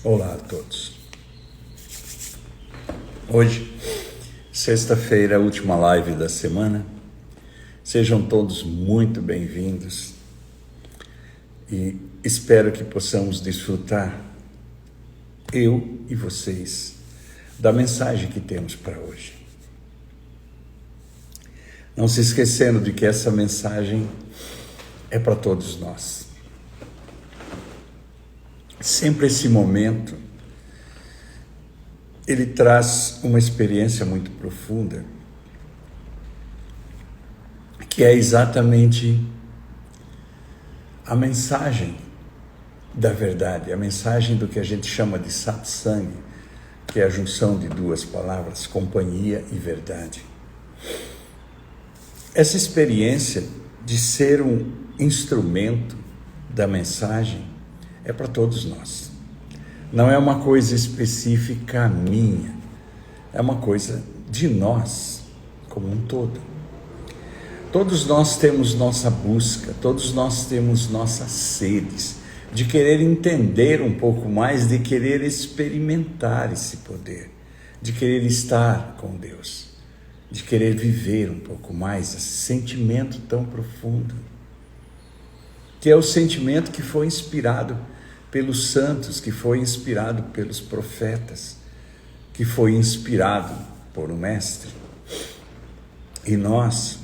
Olá a todos. Hoje, sexta-feira, última live da semana. Sejam todos muito bem-vindos e espero que possamos desfrutar, eu e vocês, da mensagem que temos para hoje. Não se esquecendo de que essa mensagem é para todos nós. Sempre esse momento, ele traz uma experiência muito profunda, que é exatamente a mensagem da verdade, a mensagem do que a gente chama de satsang, que é a junção de duas palavras, companhia e verdade. Essa experiência de ser um instrumento da mensagem é para todos nós. Não é uma coisa específica minha, é uma coisa de nós como um todo. Todos nós temos nossa busca, todos nós temos nossas sedes de querer entender um pouco mais, de querer experimentar esse poder, de querer estar com Deus, de querer viver um pouco mais esse sentimento tão profundo, que é o sentimento que foi inspirado pelos santos, que foi inspirado pelos profetas, que foi inspirado por um mestre. E nós,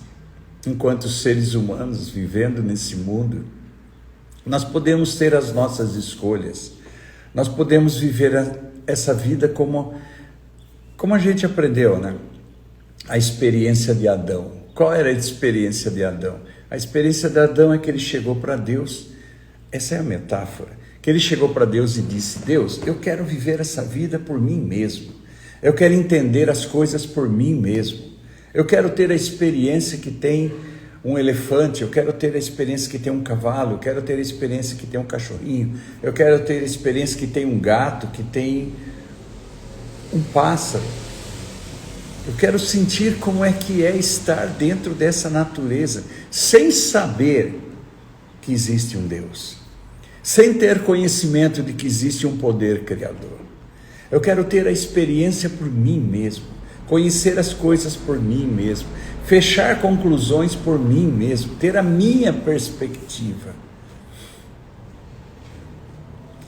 enquanto seres humanos vivendo nesse mundo, nós podemos ter as nossas escolhas, nós podemos viver essa vida como a gente aprendeu, né? A experiência de Adão. Qual era a experiência de Adão? A experiência de Adão é que ele chegou para Deus, essa é a metáfora, que ele chegou para Deus e disse: Deus, eu quero viver essa vida por mim mesmo, eu quero entender as coisas por mim mesmo, eu quero ter a experiência que tem um elefante, eu quero ter a experiência que tem um cavalo, eu quero ter a experiência que tem um cachorrinho, eu quero ter a experiência que tem um gato, que tem um pássaro. Eu quero sentir como é que é estar dentro dessa natureza, sem saber que existe um Deus, sem ter conhecimento de que existe um poder criador. Eu quero ter a experiência por mim mesmo, conhecer as coisas por mim mesmo, fechar conclusões por mim mesmo, ter a minha perspectiva.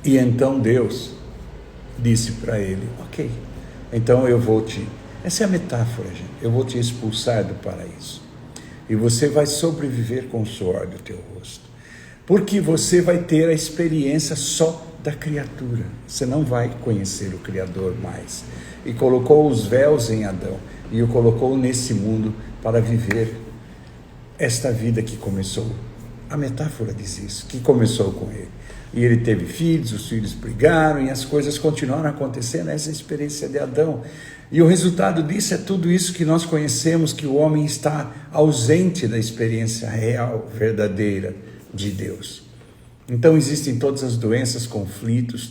E então Deus disse para ele: ok, então essa é a metáfora, gente, eu vou te expulsar do paraíso, e você vai sobreviver com o suor do teu rosto, porque você vai ter a experiência só da criatura, você não vai conhecer o Criador mais. E colocou os véus em Adão, e o colocou nesse mundo para viver esta vida que começou. A metáfora diz isso, que começou com ele. E ele teve filhos, os filhos brigaram, e as coisas continuaram acontecendo, essa experiência de Adão. E o resultado disso é tudo isso que nós conhecemos, que o homem está ausente da experiência real, verdadeira de Deus. Então existem todas as doenças, conflitos,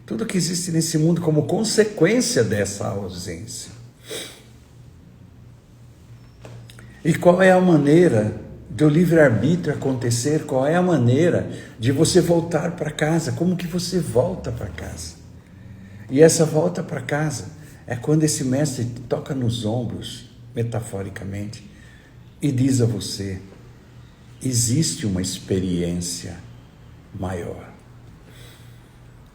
tudo que existe nesse mundo como consequência dessa ausência. E qual é a maneira do livre-arbítrio acontecer? Qual é a maneira de você voltar para casa? Como que você volta para casa? E essa volta para casa é quando esse mestre toca nos ombros, metaforicamente, e diz a você: existe uma experiência maior.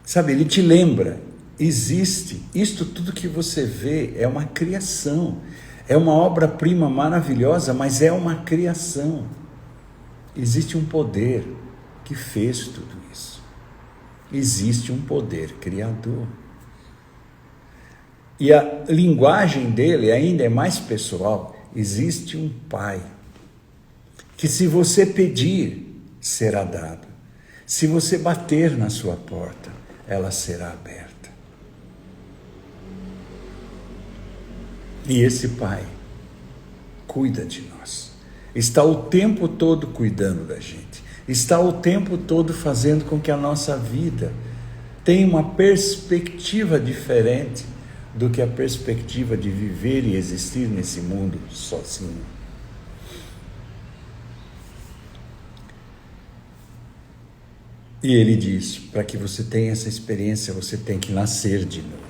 Sabe, ele te lembra, existe, isto tudo que você vê é uma criação, é uma obra-prima maravilhosa, mas é uma criação. Existe um poder que fez tudo isso. Existe um poder criador. E a linguagem dele ainda é mais pessoal. Existe um Pai, que se você pedir, será dado. Se você bater na sua porta, ela será aberta. E esse Pai cuida de nós. Está o tempo todo cuidando da gente. Está o tempo todo fazendo com que a nossa vida tenha uma perspectiva diferente do que a perspectiva de viver e existir nesse mundo sozinho. E ele diz, para que você tenha essa experiência, você tem que nascer de novo.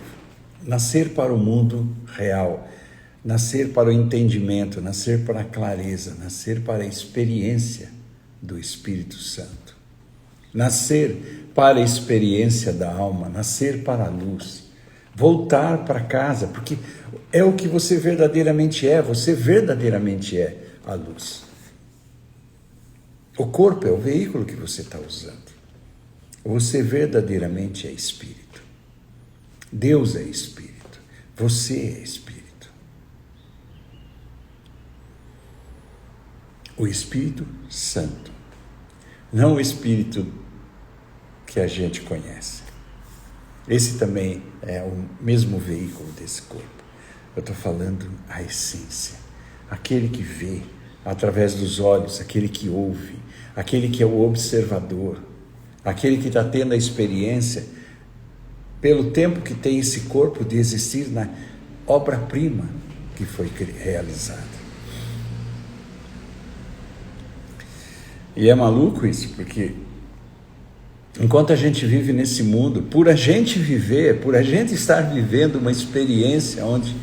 Nascer para o mundo real, nascer para o entendimento, nascer para a clareza, nascer para a experiência do Espírito Santo. Nascer para a experiência da alma, nascer para a luz. Voltar para casa, porque é o que você verdadeiramente é, você verdadeiramente é a luz. O corpo é o veículo que você está usando. Você verdadeiramente é Espírito. Deus é Espírito. Você é Espírito. O Espírito Santo. Não o Espírito que a gente conhece. Esse também é o mesmo veículo desse corpo. Eu estou falando a essência. Aquele que vê através dos olhos, aquele que ouve, aquele que é o observador, aquele que está tendo a experiência, pelo tempo que tem esse corpo, de existir na obra-prima que foi realizada. E é maluco isso, porque enquanto a gente vive nesse mundo, por a gente viver, por a gente estar vivendo uma experiência onde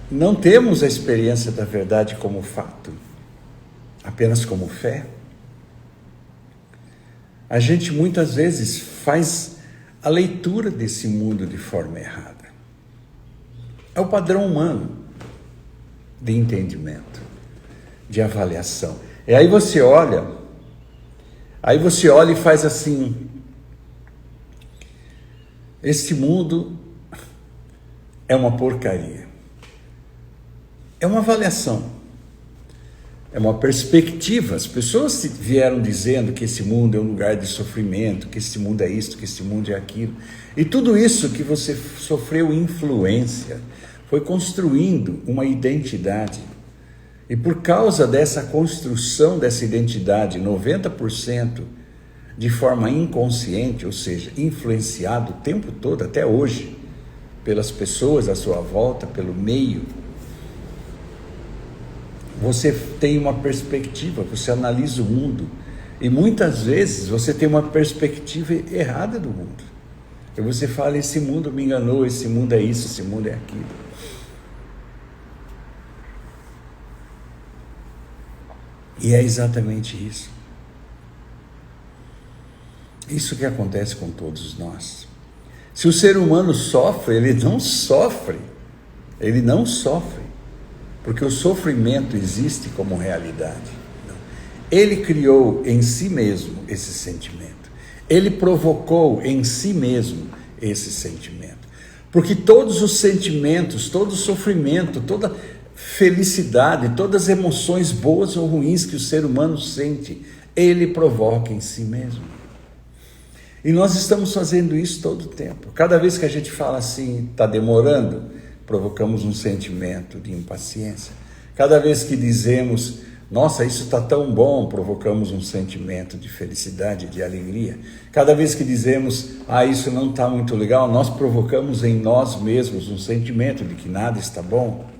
não temos a experiência da verdade como fato, apenas como fé, a gente muitas vezes faz a leitura desse mundo de forma errada. É o padrão humano de entendimento, de avaliação. E aí você olha e faz assim: este mundo é uma porcaria. É uma avaliação. É uma perspectiva. As pessoas vieram dizendo que esse mundo é um lugar de sofrimento, que esse mundo é isto, que esse mundo é aquilo. E tudo isso que você sofreu influência foi construindo uma identidade. E por causa dessa construção dessa identidade, 90% de forma inconsciente, ou seja, influenciado o tempo todo, até hoje, pelas pessoas à sua volta, pelo meio, você tem uma perspectiva, você analisa o mundo, e muitas vezes você tem uma perspectiva errada do mundo. E você fala: esse mundo me enganou, esse mundo é isso, esse mundo é aquilo. E é exatamente isso. Isso que acontece com todos nós. Se o ser humano sofre, ele não sofre, porque o sofrimento existe como realidade. Ele criou em si mesmo esse sentimento. Ele provocou em si mesmo esse sentimento. Porque todos os sentimentos, todo o sofrimento, toda felicidade, todas as emoções boas ou ruins que o ser humano sente, ele provoca em si mesmo. E nós estamos fazendo isso todo o tempo. Cada vez que a gente fala assim, está demorando, provocamos um sentimento de impaciência. Cada vez que dizemos: nossa, isso está tão bom, provocamos um sentimento de felicidade, de alegria. Cada vez que dizemos: isso não está muito legal, nós provocamos em nós mesmos um sentimento de que nada está bom.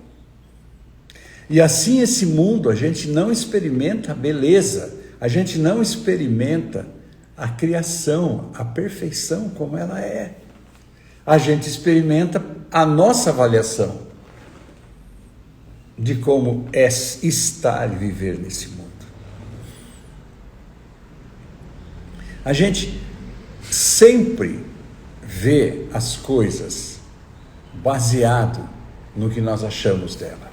E assim esse mundo, a gente não experimenta a beleza, a gente não experimenta a criação, a perfeição como ela é. A gente experimenta a nossa avaliação de como é estar e viver nesse mundo. A gente sempre vê as coisas baseado no que nós achamos dela.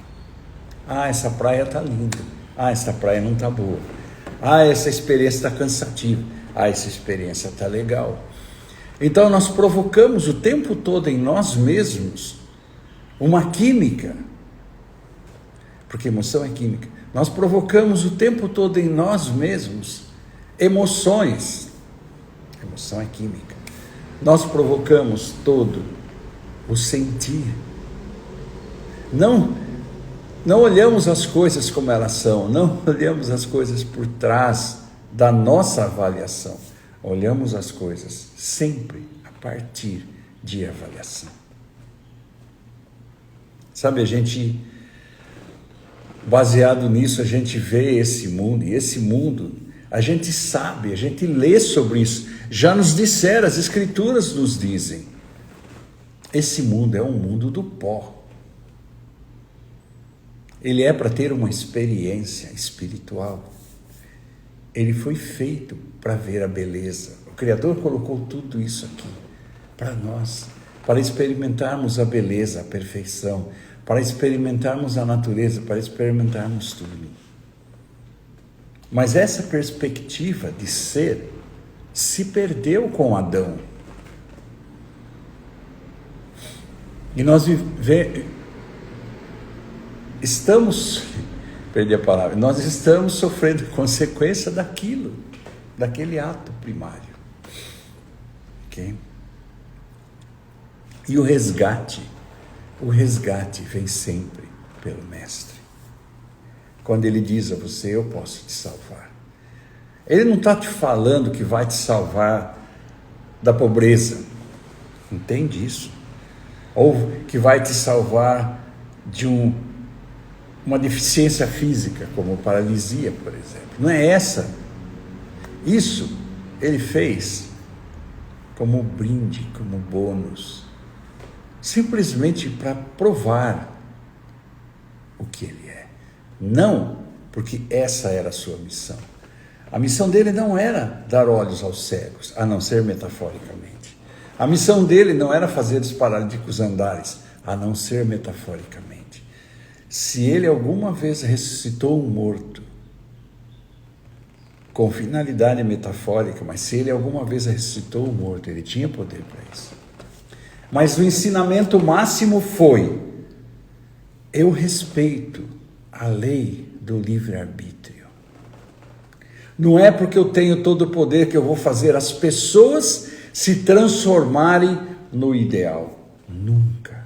Essa praia está linda. Essa praia não está boa. Essa experiência está cansativa. Essa experiência está legal. Então nós provocamos o tempo todo em nós mesmos uma química, porque emoção é química. Nós provocamos o tempo todo em nós mesmos emoções. Emoção é química. Nós provocamos todo o sentir. Não olhamos as coisas como elas são, não olhamos as coisas por trás da nossa avaliação. Olhamos as coisas sempre a partir de avaliação. Sabe, baseado nisso, a gente vê esse mundo, e esse mundo, A gente sabe, a gente lê sobre isso. Já nos disseram, as Escrituras nos dizem. Esse mundo é um mundo do pó. Ele é para ter uma experiência espiritual. Ele foi feito para ver a beleza. O Criador colocou tudo isso aqui para nós, para experimentarmos a beleza, a perfeição, para experimentarmos a natureza, para experimentarmos tudo. Mas essa perspectiva de ser se perdeu com Adão. E nós nós estamos sofrendo consequência daquele ato primário. Ok? E o resgate vem sempre pelo Mestre. Quando ele diz a você, eu posso te salvar. Ele não está te falando que vai te salvar da pobreza. Entende isso? Ou que vai te salvar de uma deficiência física, como paralisia, por exemplo. Não é essa. Isso ele fez como brinde, como bônus. Simplesmente para provar o que ele é. Não porque essa era a sua missão. A missão dele não era dar olhos aos cegos, a não ser metaforicamente. A missão dele não era fazer os paralíticos andares, a não ser metaforicamente. Se ele alguma vez ressuscitou um morto, com finalidade metafórica, mas se ele alguma vez ressuscitou um morto, ele tinha poder para isso. Mas o ensinamento máximo foi: eu respeito a lei do livre-arbítrio. Não é porque eu tenho todo o poder que eu vou fazer as pessoas se transformarem no ideal. Nunca.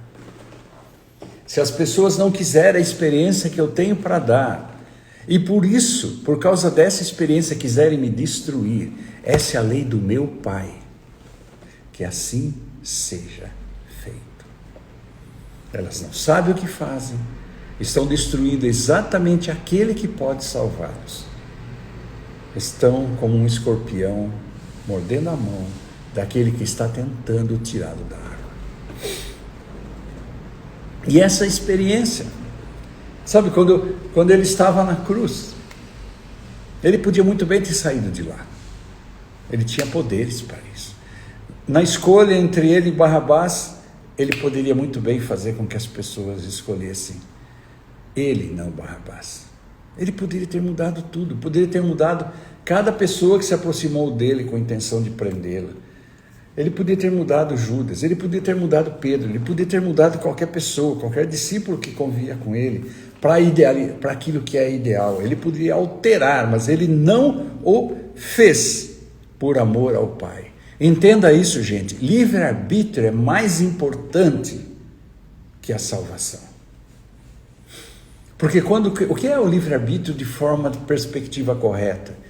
Se as pessoas não quiserem a experiência que eu tenho para dar, e por isso, por causa dessa experiência, quiserem me destruir, essa é a lei do meu Pai. Que assim seja feito. Elas não sabem o que fazem, estão destruindo exatamente aquele que pode salvá-los. Estão como um escorpião mordendo a mão daquele que está tentando tirá-lo da água. E essa experiência, sabe, quando ele estava na cruz, ele podia muito bem ter saído de lá. Ele tinha poderes para isso. Na escolha entre ele e Barrabás, ele poderia muito bem fazer com que as pessoas escolhessem ele, não Barrabás. Ele poderia ter mudado tudo, poderia ter mudado cada pessoa que se aproximou dele com a intenção de prendê-la. Ele podia ter mudado Judas, ele podia ter mudado Pedro, ele podia ter mudado qualquer pessoa, qualquer discípulo que convia com ele, para aquilo que é ideal. Ele poderia alterar, mas ele não o fez por amor ao Pai. Entenda isso, gente. Livre-arbítrio é mais importante que a salvação. Porque o que é o livre-arbítrio de forma de perspectiva correta?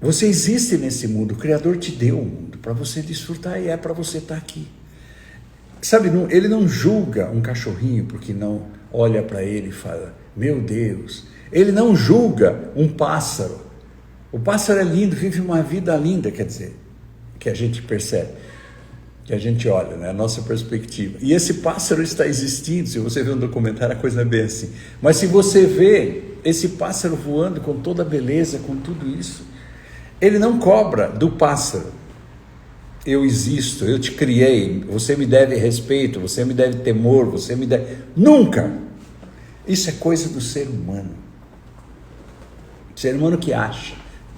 Você existe nesse mundo, o Criador te deu o mundo para você desfrutar e é para você estar aqui. Sabe, ele não julga um cachorrinho porque não olha para ele e fala, meu Deus. Ele não julga um pássaro. O pássaro é lindo, vive uma vida linda, quer dizer, que a gente percebe, que a gente olha, né, a nossa perspectiva. E esse pássaro está existindo, se você vê um documentário, a coisa é bem assim. Mas se você vê esse pássaro voando com toda a beleza, com tudo isso, ele não cobra do pássaro. Eu existo, eu te criei, você me deve respeito, você me deve temor, você me deve... Nunca! Isso é coisa do ser humano. O ser humano que acha,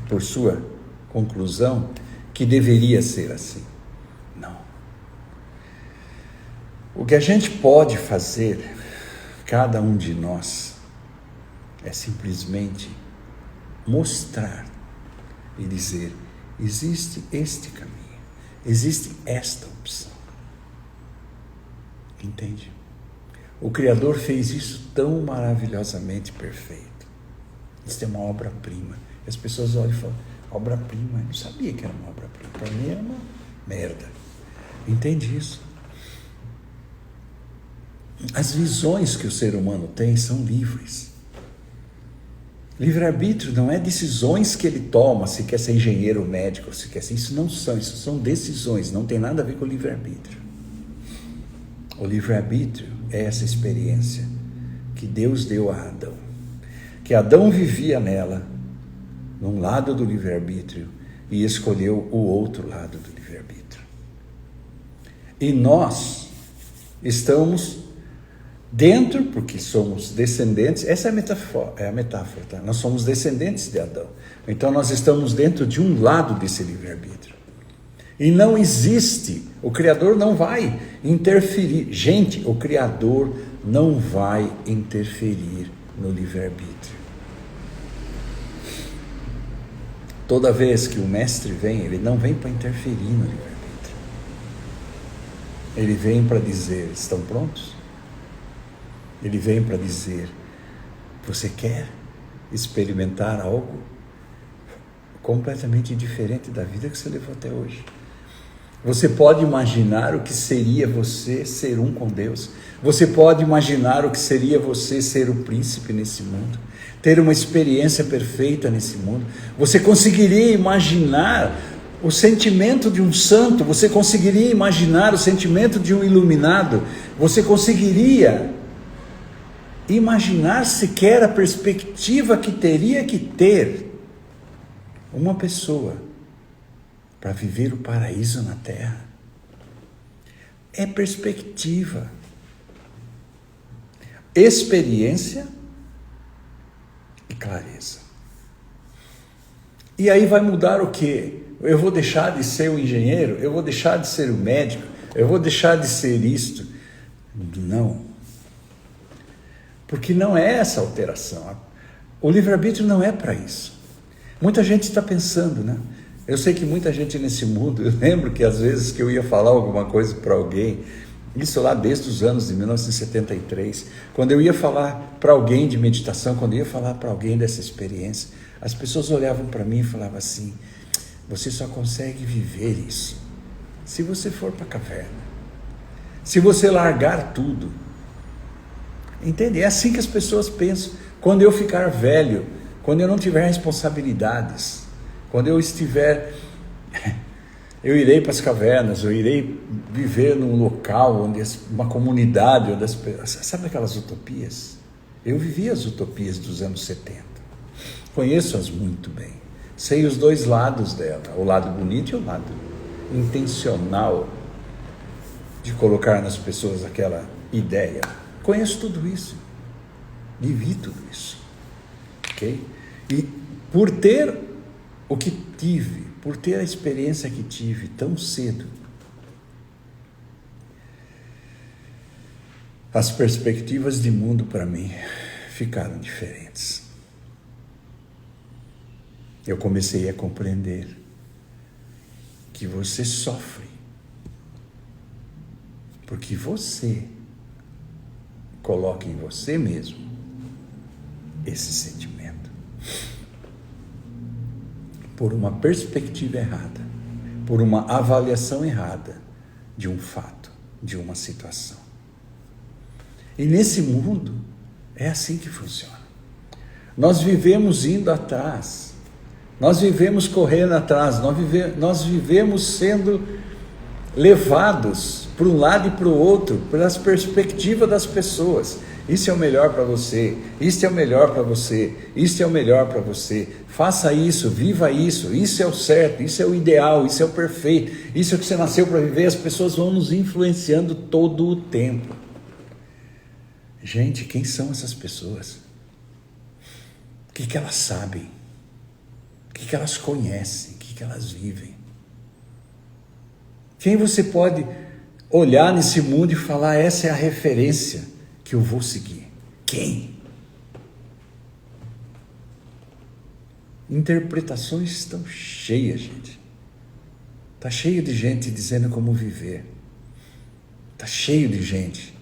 por sua conclusão, que deveria ser assim. Não. O que a gente pode fazer, cada um de nós, é simplesmente mostrar e dizer, existe este caminho, existe esta opção. Entende? O Criador fez isso tão maravilhosamente perfeito. Isso é uma obra-prima. As pessoas olham e falam, obra-prima, eu não sabia que era uma obra-prima, para mim era uma merda. Entende isso? As visões que o ser humano tem são livres. Livre-arbítrio não é decisões que ele toma, se quer ser engenheiro ou médico, se quer ser... Isso são decisões, não tem nada a ver com o livre-arbítrio. O livre-arbítrio é essa experiência que Deus deu a Adão. Que Adão vivia nela, num lado do livre-arbítrio, e escolheu o outro lado do livre-arbítrio. E nós estamos dentro, porque somos descendentes, essa é a metáfora, tá? Nós somos descendentes de Adão. Então nós estamos dentro de um lado desse livre-arbítrio. E não existe, o Criador não vai interferir. Gente, o Criador não vai interferir no livre-arbítrio. Toda vez que o mestre vem, ele não vem para interferir no livre-arbítrio. Ele vem para dizer, estão prontos? Ele vem para dizer, você quer experimentar algo completamente diferente da vida que você levou até hoje? Você pode imaginar o que seria você ser um com Deus? Você pode imaginar o que seria você ser o príncipe nesse mundo? Ter uma experiência perfeita nesse mundo? Você conseguiria imaginar o sentimento de um santo? Você conseguiria imaginar o sentimento de um iluminado? Você conseguiria imaginar sequer a perspectiva que teria que ter uma pessoa para viver o paraíso na terra? É perspectiva, experiência e clareza. E aí vai mudar o quê? Eu vou deixar de ser o engenheiro? Eu vou deixar de ser o médico? Eu vou deixar de ser isto? Não. Porque não é essa alteração. O livre-arbítrio não é para isso. Muita gente está pensando, né? Eu sei que muita gente nesse mundo, eu lembro que às vezes que eu ia falar alguma coisa para alguém, isso lá desde os anos de 1973, quando eu ia falar para alguém de meditação, quando eu ia falar para alguém dessa experiência, as pessoas olhavam para mim e falavam assim, você só consegue viver isso se você for para a caverna, se você largar tudo. Entende? É assim que as pessoas pensam. Quando eu ficar velho, quando eu não tiver responsabilidades, quando eu estiver, eu irei para as cavernas, eu irei viver num local, onde uma comunidade, onde as pessoas... Sabe aquelas utopias? Eu vivi as utopias dos anos 70. Conheço-as muito bem. Sei os dois lados dela, o lado bonito e o lado intencional de colocar nas pessoas aquela ideia. Conheço tudo isso, vivi tudo isso, ok? E por ter o que tive, por ter a experiência que tive tão cedo, as perspectivas de mundo para mim ficaram diferentes. Eu comecei a compreender que você sofre porque você coloca em você mesmo esse sentimento por uma perspectiva errada, por uma avaliação errada de um fato, de uma situação. E nesse mundo é assim que funciona. Nós vivemos indo atrás, nós vivemos correndo atrás, nós vivemos sendo levados para um lado e para o outro, pelas perspectivas das pessoas. Isso é o melhor para você, isso é o melhor para você, isso é o melhor para você, faça isso, viva isso, isso é o certo, isso é o ideal, isso é o perfeito, isso é o que você nasceu para viver. As pessoas vão nos influenciando todo o tempo. Gente, quem são essas pessoas? O que elas sabem? O que elas conhecem? O que elas vivem? Quem você pode olhar nesse mundo e falar, essa é a referência que eu vou seguir? Quem? Interpretações estão cheias, gente. Está cheio de gente dizendo como viver. Está cheio de gente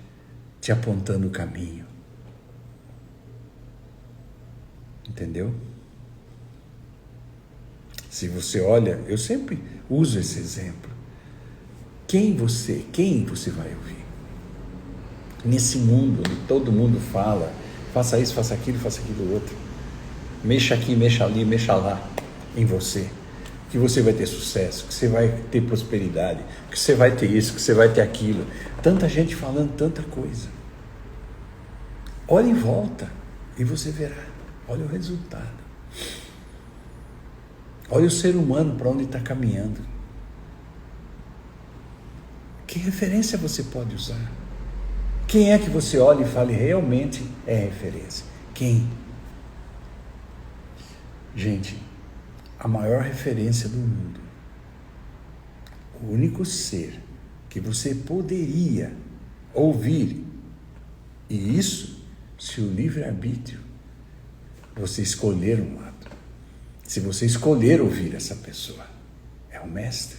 te apontando o caminho. Entendeu? Se você olha, eu sempre uso esse exemplo. Quem você vai ouvir? Nesse mundo onde todo mundo fala, faça isso, faça aquilo outro. mexa aqui, mexa ali, mexa lá em você. Que você vai ter sucesso, que você vai ter prosperidade, que você vai ter isso, que você vai ter aquilo. Tanta gente falando tanta coisa. Olha em volta e você verá. Olha o resultado. Olha o ser humano para onde está caminhando. Que referência você pode usar? Quem é que você olha e fala realmente é referência? Quem? Gente, a maior referência do mundo, o único ser que você poderia ouvir, e isso se o livre-arbítrio, você escolher um lado, se você escolher ouvir essa pessoa, é o mestre.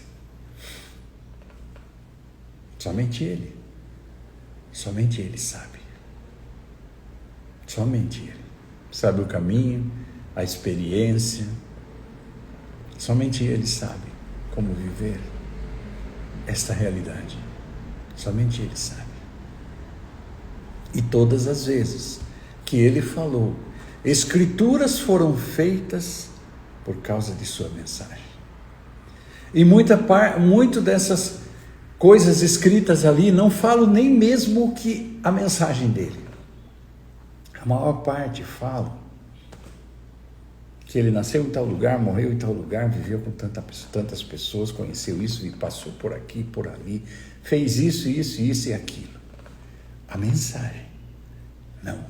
Somente ele sabe. Somente ele sabe o caminho, a experiência. Somente ele sabe como viver esta realidade. Somente ele sabe. E todas as vezes que ele falou, escrituras foram feitas por causa de sua mensagem. E muito dessas coisas escritas ali não falam nem mesmo que a mensagem dele. A maior parte fala que ele nasceu em tal lugar, morreu em tal lugar, viveu com tantas pessoas, conheceu isso e passou por aqui, por ali, fez isso e aquilo. A mensagem, não.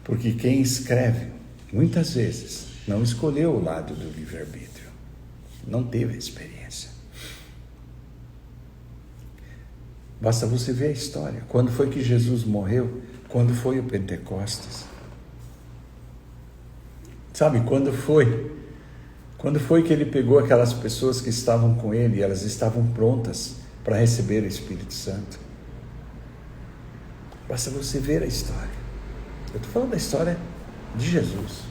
Porque quem escreve, muitas vezes, não escolheu o lado do livre-arbítrio, não teve experiência. Basta você ver a história. Quando foi que Jesus morreu? Quando foi o Pentecostes? Sabe, quando foi? Quando foi que ele pegou aquelas pessoas que estavam com ele e elas estavam prontas para receber o Espírito Santo? Basta você ver a história. Eu estou falando da história de Jesus.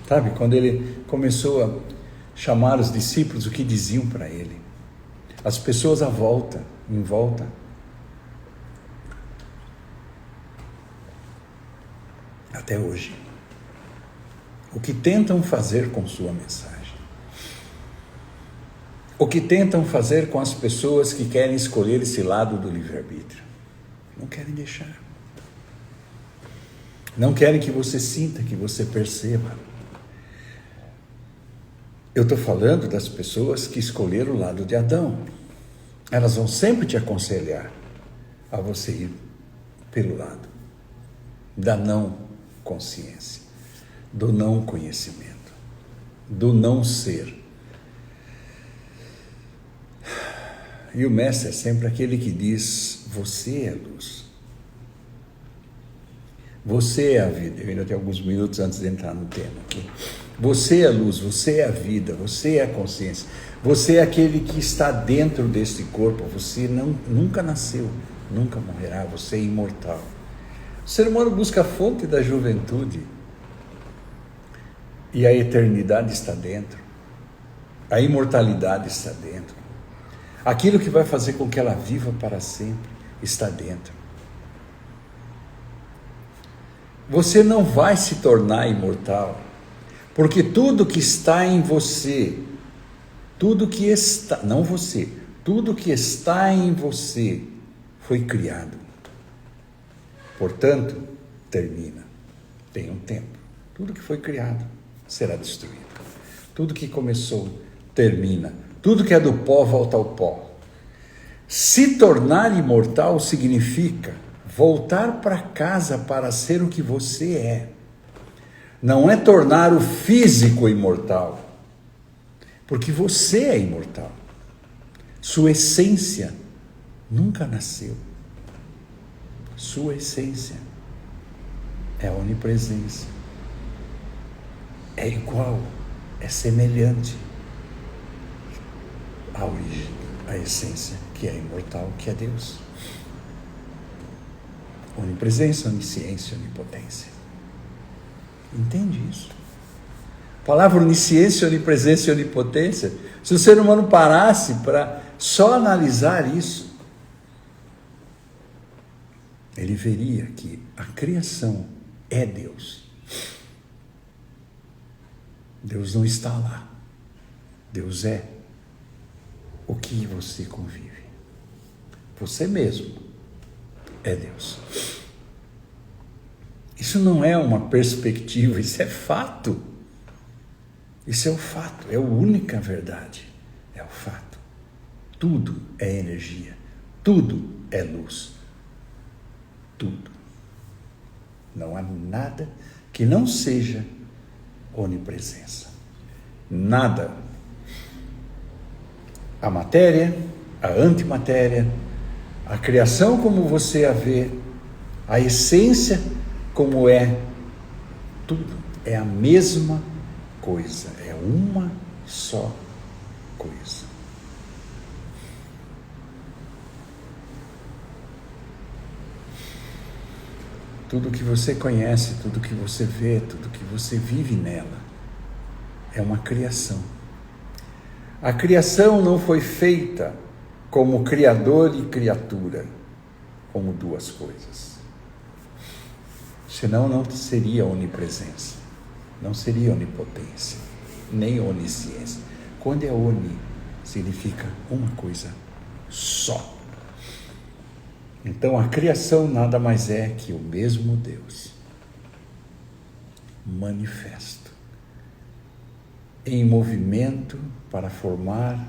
Sabe, quando ele começou a chamar os discípulos, o que diziam para ele? As pessoas em volta, até hoje, o que tentam fazer com sua mensagem? O que tentam fazer com as pessoas que querem escolher esse lado do livre-arbítrio? Não querem deixar. Não querem que você sinta, que você perceba. Eu estou falando das pessoas que escolheram o lado de Adão. Elas vão sempre te aconselhar a você ir pelo lado da não consciência, do não conhecimento, do não ser. E o mestre é sempre aquele que diz: você é a luz. Você é a vida. Eu ainda tenho alguns minutos antes de entrar no tema aqui. Você é a luz, você é a vida, você é a consciência. Você é aquele que está dentro deste corpo. Você nunca nasceu, nunca morrerá. Você é imortal. O ser humano busca a fonte da juventude. E a eternidade está dentro. A imortalidade está dentro. Aquilo que vai fazer com que ela viva para sempre está dentro. Você não vai se tornar imortal, porque tudo que está em você, tudo que está em você foi criado. Portanto, termina. Tem um tempo. Tudo que foi criado será destruído. Tudo que começou, termina. Tudo que é do pó volta ao pó. Se tornar imortal significa voltar para casa para ser o que você é. Não é tornar o físico imortal, porque você é imortal. Sua essência nunca nasceu. Sua essência é a onipresença. É igual, é semelhante à origem, à essência, que é imortal, que é Deus. Onipresença, onisciência, onipotência. Entende isso? A palavra onisciência, onipresença e onipotência, se o ser humano parasse para só analisar isso, ele veria que a criação é Deus. Deus não está lá. Deus é o que você convive. Você mesmo é Deus. Isso não é uma perspectiva, isso é fato. Isso é o fato, é a única verdade. É o fato. Tudo é energia. Tudo é luz. Tudo. Não há nada que não seja onipresença. Nada. A matéria, a antimatéria, a criação como você a vê, a essência como é, tudo é a mesma coisa, é uma só coisa. Tudo que você conhece, tudo que você vê, tudo que você vive nela é uma criação. A criação não foi feita como criador e criatura, como duas coisas. Senão não seria onipresença, não seria onipotência, nem onisciência. Quando é oni, significa uma coisa só. Então a criação nada mais é que o mesmo Deus manifesto, em movimento para formar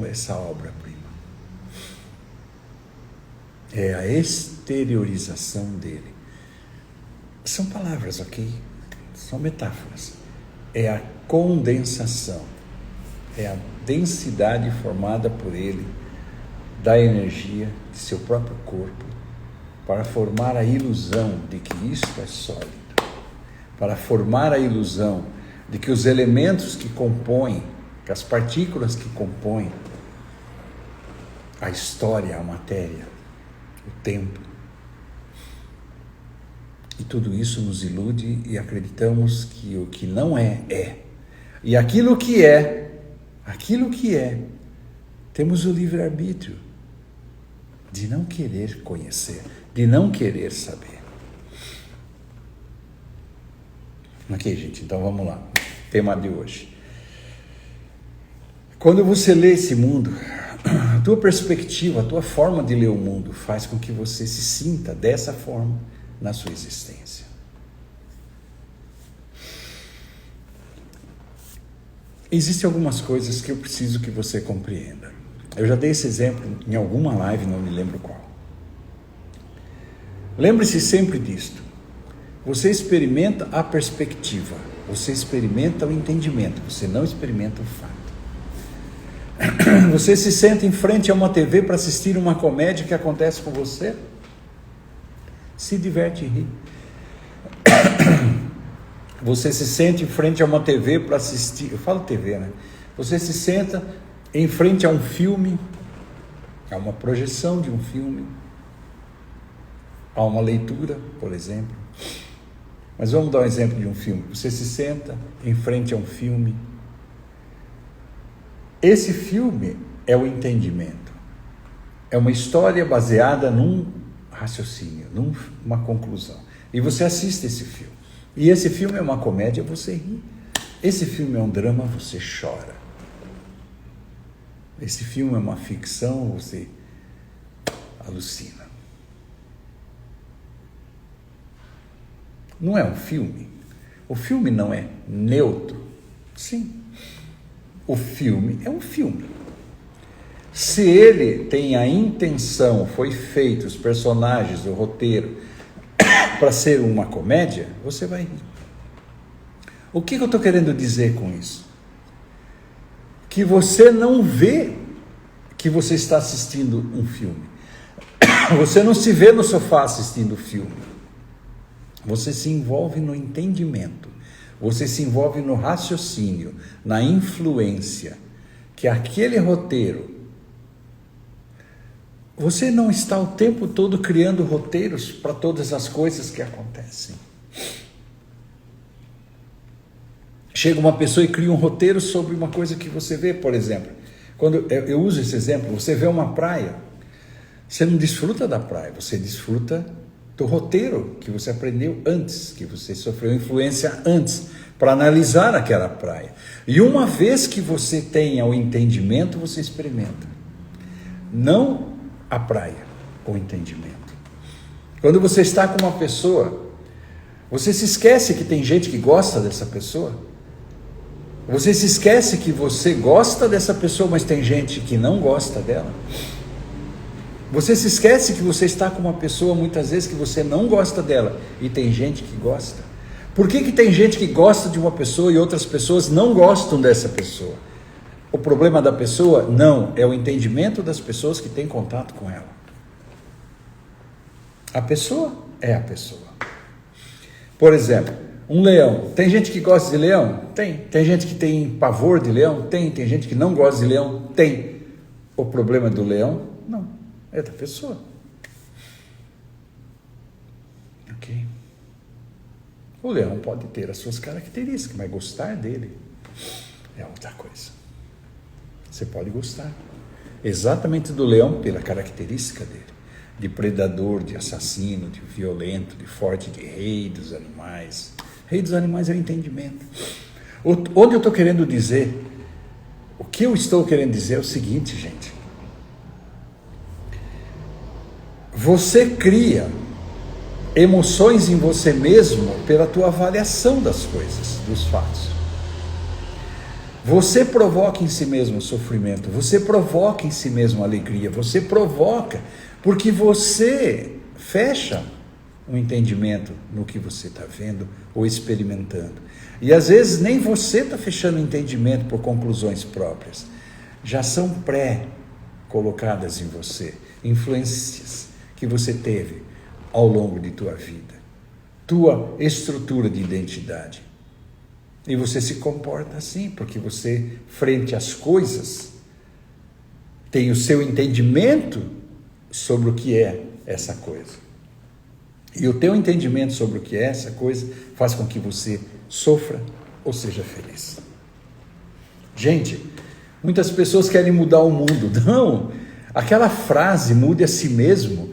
essa obra-prima. É a exteriorização dele. São palavras, ok? São metáforas. É a condensação, é a densidade formada por ele da energia de seu próprio corpo para formar a ilusão de que isto é sólido, para formar a ilusão de que os elementos que compõem, que as partículas que compõem a história, a matéria, o tempo, e tudo isso nos ilude e acreditamos que o que não é, é. E aquilo que é, temos o livre-arbítrio de não querer conhecer, de não querer saber. Ok, gente, então vamos lá. Tema de hoje. Quando você lê esse mundo, a tua perspectiva, a tua forma de ler o mundo faz com que você se sinta dessa forma na sua existência. Existem algumas coisas que eu preciso que você compreenda. Eu já dei esse exemplo em alguma live, não me lembro qual. Lembre-se sempre disto. Você experimenta a perspectiva, você experimenta o entendimento, você não experimenta o fato. Você se senta em frente a uma TV para assistir uma comédia que acontece com você? Se diverte e ri. Você se senta em frente a uma TV para assistir, eu falo TV, né? Você se senta em frente a um filme, a uma projeção de um filme, a uma leitura, por exemplo. Mas vamos dar um exemplo de um filme. Você se senta em frente a um filme. Esse filme é o entendimento. É uma história baseada num raciocínio, numa conclusão. E você assiste esse filme. E esse filme é uma comédia, você ri. Esse filme é um drama, você chora. Esse filme é uma ficção, você alucina. Não é um filme. O filme não é neutro. Sim. O filme é um filme. Se ele tem a intenção, foi feito, os personagens, o roteiro, para ser uma comédia, você vai rir. O que eu estou querendo dizer com isso? Que você não vê que você está assistindo um filme. Você não se vê no sofá assistindo o filme. Você se envolve no entendimento. Você se envolve no raciocínio, na influência, que aquele roteiro. Você não está o tempo todo criando roteiros para todas as coisas que acontecem. Chega uma pessoa e cria um roteiro sobre uma coisa que você vê, por exemplo. Quando eu uso esse exemplo, você vê uma praia, você não desfruta da praia, você desfruta do roteiro que você aprendeu antes, que você sofreu influência antes, para analisar aquela praia. E uma vez que você tenha o entendimento, você experimenta. Não a praia, o entendimento. Quando você está com uma pessoa, você se esquece que tem gente que gosta dessa pessoa. Você se esquece que você gosta dessa pessoa, mas tem gente que não gosta dela. Você se esquece que você está com uma pessoa muitas vezes que você não gosta dela e tem gente que gosta. Por que tem gente que gosta de uma pessoa e outras pessoas não gostam dessa pessoa? O problema da pessoa? Não, é o entendimento das pessoas que têm contato com ela. A pessoa é a pessoa. Por exemplo, um leão. Tem gente que gosta de leão? Tem. Tem gente que tem pavor de leão? Tem. Tem gente que não gosta de leão? Tem. O problema do leão? Não. É da pessoa. Ok? O leão pode ter as suas características, mas gostar dele é outra coisa. Você pode gostar exatamente do leão pela característica dele. De predador, de assassino, de violento, de forte, de rei dos animais. Rei dos animais é o entendimento. Onde eu estou querendo dizer, o que eu estou querendo dizer é o seguinte, gente. Você cria emoções em você mesmo pela tua avaliação das coisas, dos fatos. Você provoca em si mesmo sofrimento, você provoca em si mesmo alegria, você provoca porque você fecha um entendimento no que você está vendo ou experimentando. E às vezes nem você está fechando o entendimento por conclusões próprias. Já são pré-colocadas em você, influências que você teve ao longo de tua vida, tua estrutura de identidade. E você se comporta assim, porque você, frente às coisas, tem o seu entendimento sobre o que é essa coisa. E o teu entendimento sobre o que é essa coisa faz com que você sofra ou seja feliz. Gente, muitas pessoas querem mudar o mundo. Não, aquela frase, mude a si mesmo,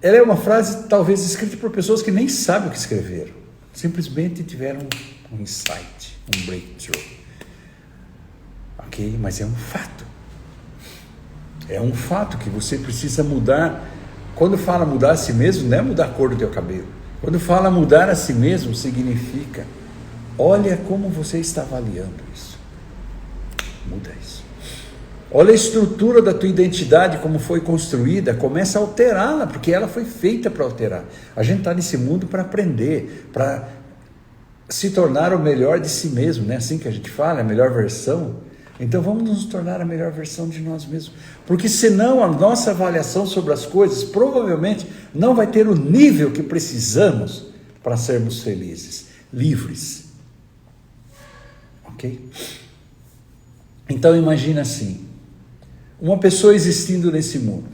ela é uma frase talvez escrita por pessoas que nem sabem o que escreveram. Simplesmente tiveram um insight, um breakthrough. Ok? Mas é um fato. É um fato que você precisa mudar. Quando fala mudar a si mesmo, não é mudar a cor do teu cabelo. Quando fala mudar a si mesmo, significa, olha como você está avaliando isso. Muda isso. Olha a estrutura da tua identidade, como foi construída, começa a alterá-la, porque ela foi feita para alterar. A gente está nesse mundo para aprender, para se tornar o melhor de si mesmo, não é assim que a gente fala, a melhor versão? Então vamos nos tornar a melhor versão de nós mesmos, porque senão a nossa avaliação sobre as coisas provavelmente não vai ter o nível que precisamos para sermos felizes, livres. Ok? Então imagina assim, uma pessoa existindo nesse mundo.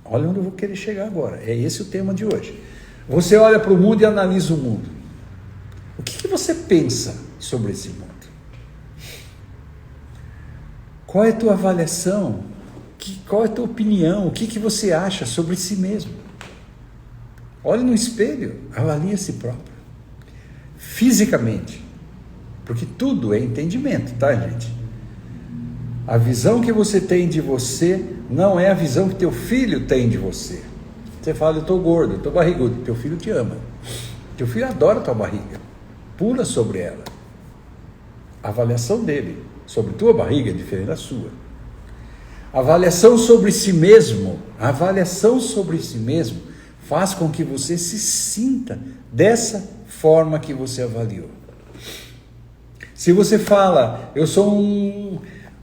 Olha onde eu vou querer chegar agora. É esse o tema de hoje. Você olha para o mundo e analisa o mundo. O que você pensa sobre esse mundo? Qual é a tua avaliação? Qual é a tua opinião? O que você acha sobre si mesmo? Olhe no espelho, avalie a si próprio. Fisicamente. Porque tudo é entendimento, tá, gente? A visão que você tem de você não é a visão que teu filho tem de você. Você fala, eu estou gordo, eu estou barrigudo. Teu filho te ama. Teu filho adora tua barriga. Pula sobre ela. A avaliação dele sobre tua barriga é diferente da sua. A avaliação sobre si mesmo, faz com que você se sinta dessa forma que você avaliou. Se você fala, eu sou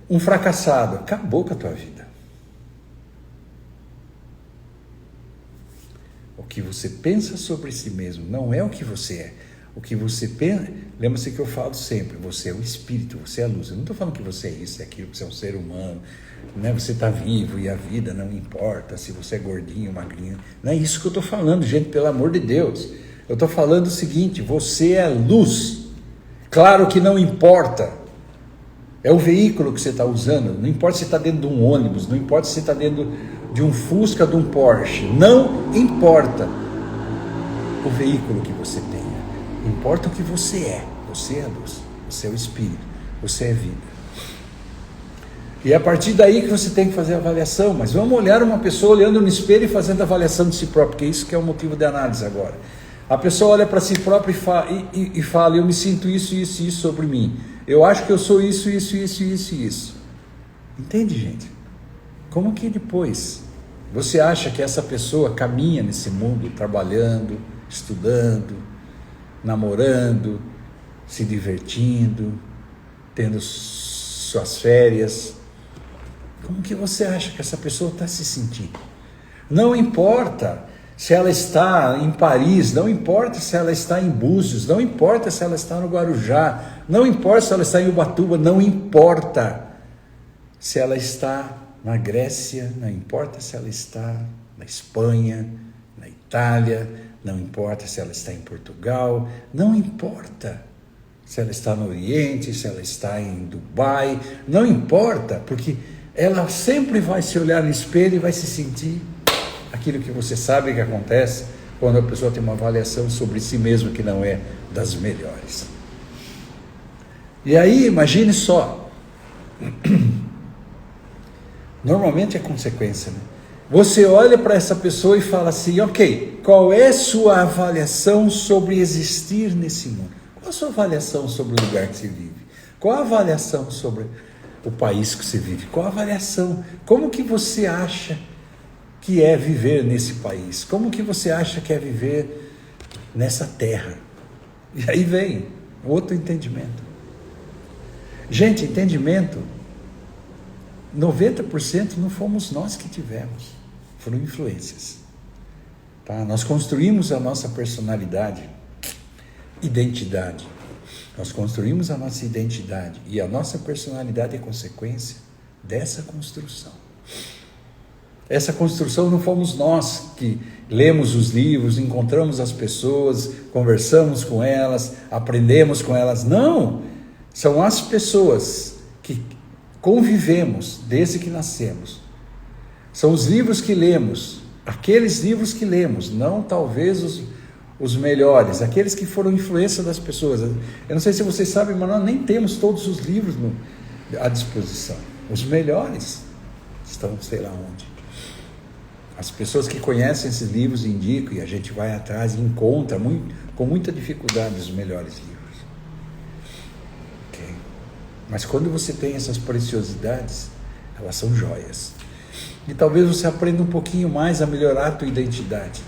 um fracassado, acabou com a tua vida. O que você pensa sobre si mesmo não é o que você é. O que você pensa, lembra-se que eu falo sempre, você é o espírito, você é a luz. Eu não estou falando que você é isso, é aquilo, que você é um ser humano, né? Você está vivo e a vida não importa se você é gordinho, magrinho. Não é isso que eu estou falando, gente, pelo amor de Deus. Eu estou falando o seguinte, você é luz. Claro que não importa É o veículo que você está usando. Não importa se está dentro de um ônibus, não importa se está dentro de um Fusca, de um Porsche. Não importa o veículo que você tenha. Importa o que você é. Você é a luz. Você é o Espírito. Você é vida. E é a partir daí que você tem que fazer a avaliação. Mas vamos olhar uma pessoa olhando no espelho e fazendo a avaliação de si própria, porque isso que é o motivo de análise agora. A pessoa olha para si própria e fala, eu me sinto isso, isso e isso sobre mim. Eu acho que eu sou isso, isso, isso, isso e isso. Entende, gente? Como que depois você acha que essa pessoa caminha nesse mundo, trabalhando, estudando, namorando, se divertindo, tendo suas férias? Como que você acha que essa pessoa está se sentindo? Não importa se ela está em Paris, não importa se ela está em Búzios, não importa se ela está no Guarujá, não importa se ela está em Ubatuba, não importa se ela está na Grécia, não importa se ela está na Espanha, na Itália, não importa se ela está em Portugal, não importa se ela está no Oriente, se ela está em Dubai, não importa, porque ela sempre vai se olhar no espelho e vai se sentir aquilo que você sabe que acontece quando a pessoa tem uma avaliação sobre si mesma que não é das melhores. E aí, imagine só, normalmente é consequência, né? Você olha para essa pessoa e fala assim, ok, qual é sua avaliação sobre existir nesse mundo? Qual a sua avaliação sobre o lugar que você vive? Qual a avaliação sobre o país que você vive? Qual a avaliação? Como que você acha que é viver nesse país? Como que você acha que é viver nessa terra? E aí vem outro entendimento. Gente, entendimento, 90% não fomos nós que tivemos, foram influências. Tá? Nós construímos a nossa personalidade, identidade. Nós construímos a nossa identidade e a nossa personalidade é consequência dessa construção. Essa construção não fomos nós que lemos os livros, encontramos as pessoas, conversamos com elas, aprendemos com elas. Não! São as pessoas que convivemos desde que nascemos. São os livros que lemos, aqueles livros que lemos, não talvez os melhores, aqueles que foram influência das pessoas. Eu não sei se vocês sabem, mas nós nem temos todos os livros à disposição. Os melhores estão sei lá onde. As pessoas que conhecem esses livros indicam e a gente vai atrás e encontra com muita dificuldade os melhores livros. Okay? Mas quando você tem essas preciosidades, elas são joias. E talvez você aprenda um pouquinho mais a melhorar a tua identidade.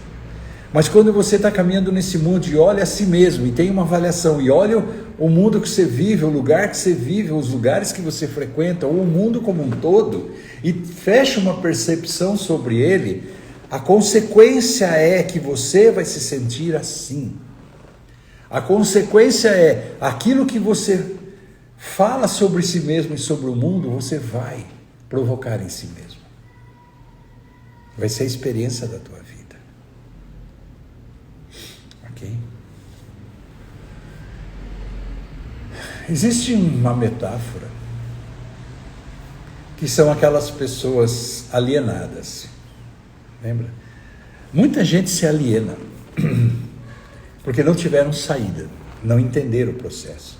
Mas quando você está caminhando nesse mundo e olha a si mesmo e tem uma avaliação e olha o mundo que você vive, o lugar que você vive, os lugares que você frequenta, ou o mundo como um todo, e fecha uma percepção sobre ele, a consequência é que você vai se sentir assim. A consequência é aquilo que você fala sobre si mesmo e sobre o mundo, você vai provocar em si mesmo. Vai ser a experiência da tua vida. Ok? Existe uma metáfora que são aquelas pessoas alienadas. Lembra? Muita gente se aliena porque não tiveram saída, não entenderam o processo.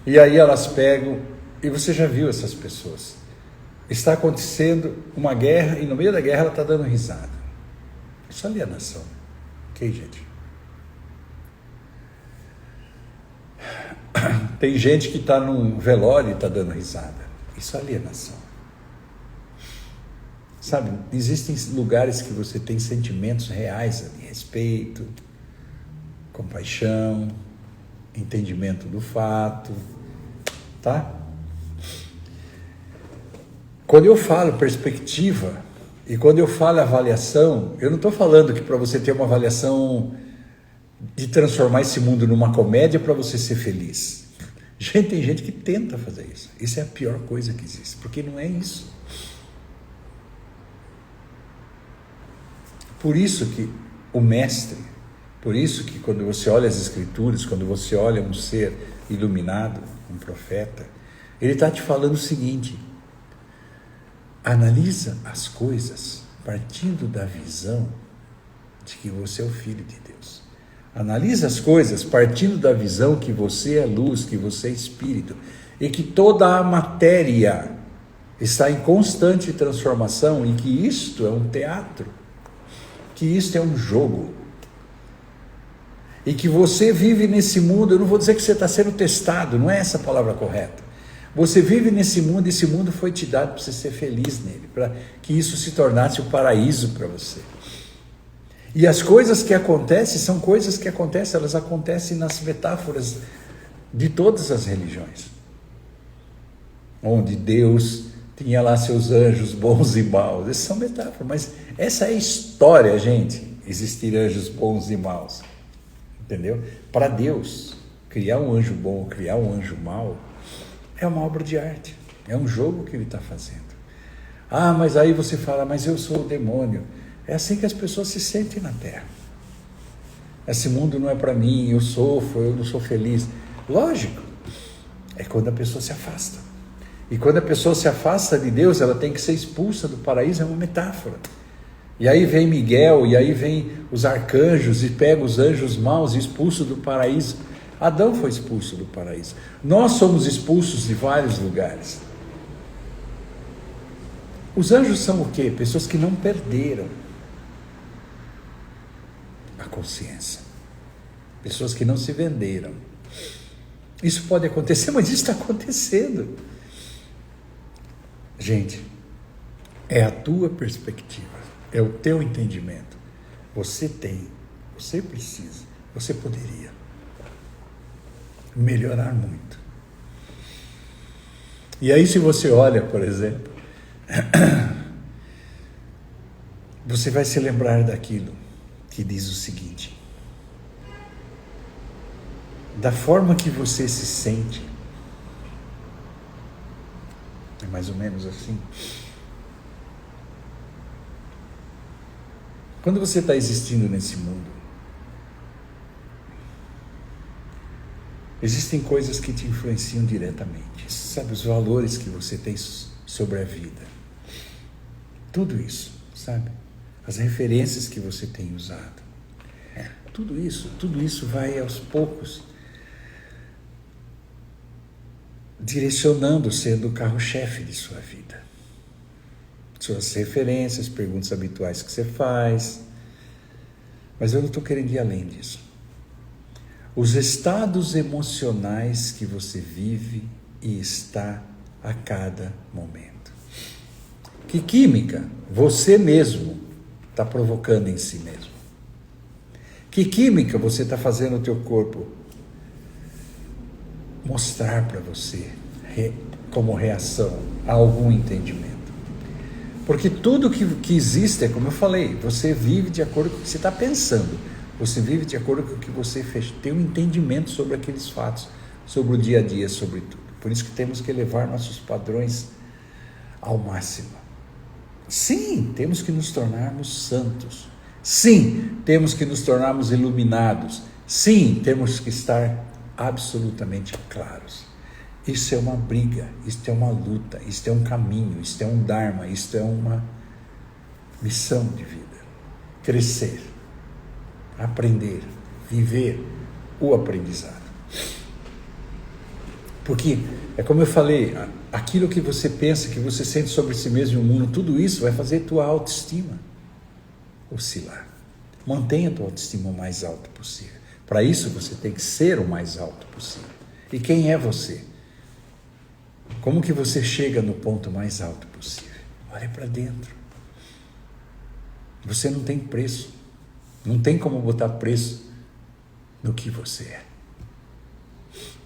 E aí elas pegam, e você já viu essas pessoas. Está acontecendo uma guerra e no meio da guerra ela está dando risada. Isso é alienação. Ok, gente? Tem gente que está num velório e está dando risada. Isso é alienação. Sabe, existem lugares que você tem sentimentos reais ali, respeito, compaixão, entendimento do fato, tá? Quando eu falo perspectiva e quando eu falo avaliação, eu não estou falando que para você ter uma avaliação de transformar esse mundo numa comédia para você ser feliz. Gente, tem gente que tenta fazer isso. Isso é a pior coisa que existe, porque não é isso. Por isso que o mestre, por isso que quando você olha as escrituras, quando você olha um ser iluminado, um profeta, Ele está te falando o seguinte: analisa as coisas partindo da visão de que você é o Filho de Deus. Analisa as coisas partindo da visão que você é luz, que você é Espírito, e que toda a matéria está em constante transformação, e que isto é um teatro, que isto é um jogo, e que você vive nesse mundo. Eu não vou dizer que você está sendo testado, não é essa a palavra correta. Você vive nesse mundo, esse mundo foi te dado para você ser feliz nele, para que isso se tornasse o paraíso para você. E as coisas que acontecem são coisas que acontecem, elas acontecem nas metáforas de todas as religiões, onde Deus tinha lá seus anjos bons e maus. Essas são metáforas, mas essa é a história, gente. Existir anjos bons e maus, entendeu? Para Deus, criar um anjo bom, criar um anjo mau, é uma obra de arte, é um jogo que ele está fazendo. Ah, mas aí você fala, mas eu sou o demônio. É assim que as pessoas se sentem na Terra. Esse mundo não é para mim, eu sofro, eu não sou feliz. Lógico, é quando a pessoa se afasta. E quando a pessoa se afasta de Deus, ela tem que ser expulsa do paraíso, é uma metáfora. E aí vem Miguel, e aí vem os arcanjos, e pega os anjos maus e expulsa do paraíso. Adão foi expulso do paraíso. Nós somos expulsos de vários lugares. Os anjos são o quê? Pessoas que não perderam a consciência. Pessoas que não se venderam. Isso pode acontecer, mas isso está acontecendo. Gente, é a tua perspectiva, é o teu entendimento. Você tem, você precisa, você poderia melhorar muito. E aí, se você olha, por exemplo, você vai se lembrar daquilo que diz o seguinte: da forma que você se sente, é mais ou menos assim. Quando você está existindo nesse mundo, existem coisas que te influenciam diretamente. Sabe, os valores que você tem sobre a vida. Tudo isso, sabe? As referências que você tem usado. Tudo isso vai aos poucos direcionando, sendo o carro-chefe de sua vida. Suas referências, perguntas habituais que você faz. Mas eu não estou querendo ir além disso. Os estados emocionais que você vive e está a cada momento. Que química você mesmo está provocando em si mesmo? Que química você está fazendo o teu corpo mostrar para você como reação a algum entendimento? Porque tudo que existe, é como eu falei, você vive de acordo com o que você está pensando. Você vive de acordo com o que você tem um entendimento sobre aqueles fatos, sobre o dia a dia, sobre tudo. Por isso que temos que elevar nossos padrões ao máximo. Sim, temos que nos tornarmos santos. Sim, temos que nos tornarmos iluminados. Sim, temos que estar absolutamente claros. Isso é uma briga, isso é uma luta, isso é um caminho, isso é um dharma, isso é uma missão de vida. Crescer, aprender, viver o aprendizado. Porque, é como eu falei, aquilo que você pensa, que você sente sobre si mesmo e o mundo, tudo isso vai fazer tua autoestima oscilar. Mantenha a tua autoestima o mais alta possível. Para isso, você tem que ser o mais alto possível. E quem é você? Como que você chega no ponto mais alto possível? Olha para dentro. Você não tem preço. Não tem como botar preço no que você é.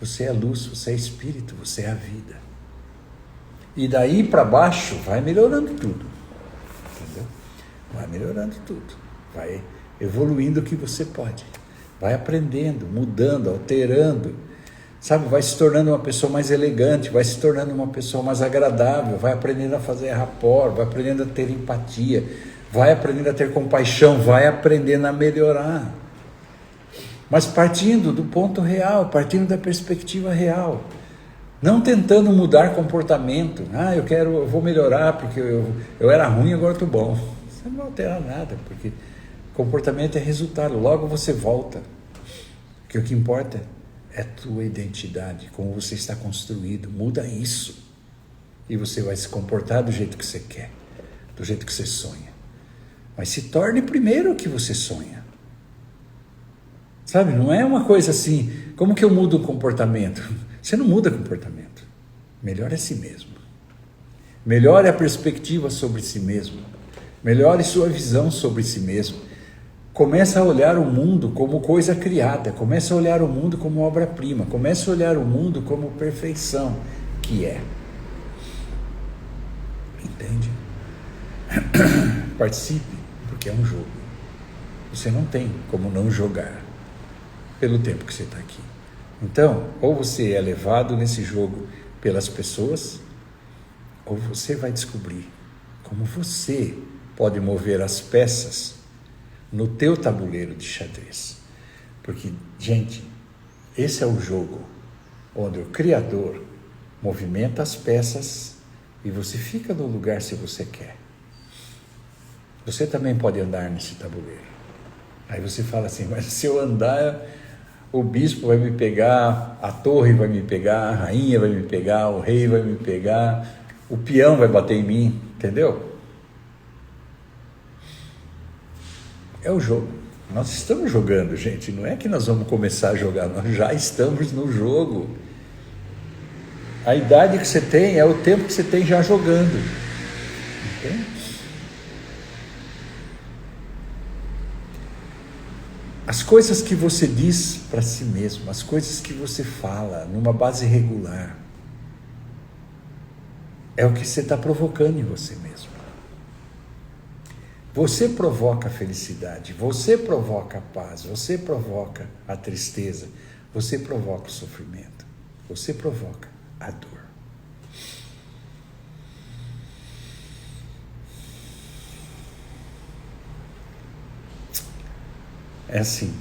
Você é luz, você é espírito, você é a vida. E daí para baixo vai melhorando tudo. Entendeu? Vai melhorando tudo. Vai evoluindo o que você pode. Vai aprendendo, mudando, alterando. Sabe, vai se tornando uma pessoa mais elegante, vai se tornando uma pessoa mais agradável, vai aprendendo a fazer rapport, vai aprendendo a ter empatia, vai aprendendo a ter compaixão, vai aprendendo a melhorar. Mas partindo do ponto real, partindo da perspectiva real. Não tentando mudar comportamento. Eu vou melhorar porque eu era ruim, agora estou bom. Você não vai alterar nada, porque comportamento é resultado. Logo você volta. Porque o que importa é a tua identidade, como você está construído. Muda isso. E você vai se comportar do jeito que você quer, do jeito que você sonha. Mas se torne primeiro o que você sonha. Sabe, não é uma coisa assim, como que eu mudo o comportamento? Você não muda comportamento. Melhore a si mesmo. Melhore a perspectiva sobre si mesmo. Melhore sua visão sobre si mesmo. Começa a olhar o mundo como coisa criada. Começa a olhar o mundo como obra-prima. Começa a olhar o mundo como perfeição que é. Entende? Participe, porque é um jogo. Você não tem como não jogar pelo tempo que você está aqui. Então, ou você é levado nesse jogo pelas pessoas, ou você vai descobrir como você pode mover as peças no teu tabuleiro de xadrez. Porque, gente, esse é o jogo onde o Criador movimenta as peças e você fica no lugar se você quer. Você também pode andar nesse tabuleiro. Aí você fala assim, mas se eu andar, o bispo vai me pegar, a torre vai me pegar, a rainha vai me pegar, o rei vai me pegar, o peão vai bater em mim, entendeu? É o jogo. Nós estamos jogando, gente. Não é que nós vamos começar a jogar, nós já estamos no jogo. A idade que você tem é o tempo que você tem já jogando. Entende? As coisas que você diz para si mesmo, as coisas que você fala numa base regular, é o que você está provocando em você mesmo. Você provoca a felicidade, você provoca a paz, você provoca a tristeza, você provoca o sofrimento, você provoca a dor. É assim,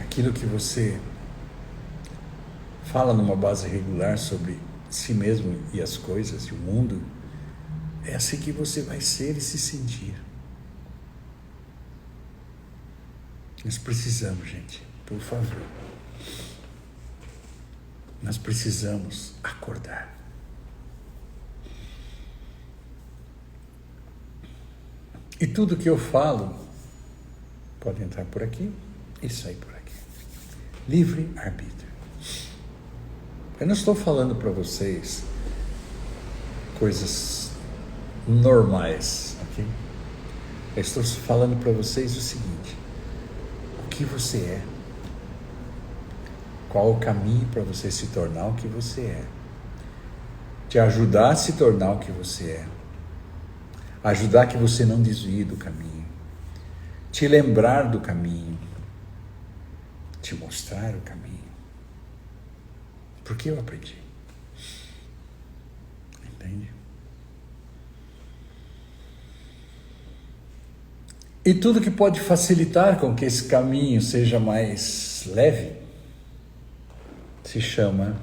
aquilo que você fala numa base regular sobre si mesmo e as coisas e o mundo, é assim que você vai ser e se sentir. Nós precisamos, gente, por favor, nós precisamos acordar. E tudo que eu falo pode entrar por aqui e sair por aqui. Livre-arbítrio. Eu não estou falando para vocês coisas normais, ok? Eu estou falando para vocês o seguinte: o que você é? Qual o caminho para você se tornar o que você é? Te ajudar a se tornar o que você é. Ajudar que você não desvie do caminho. Te lembrar do caminho, te mostrar o caminho, porque eu aprendi, entende? E tudo que pode facilitar com que esse caminho seja mais leve, se chama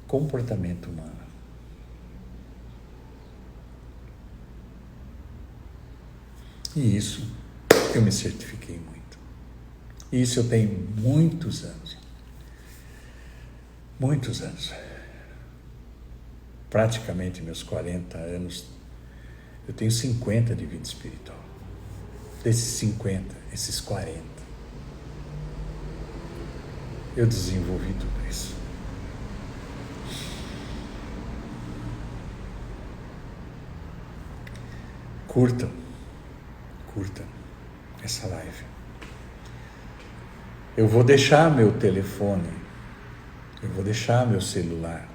comportamento humano. E isso eu me certifiquei muito. Isso eu tenho muitos anos. Muitos anos. Praticamente meus 40 anos. Eu tenho 50 de vida espiritual. Desses 50, esses 40. Eu desenvolvi tudo isso. Curtam essa live. Eu vou deixar meu telefone, eu vou deixar meu celular,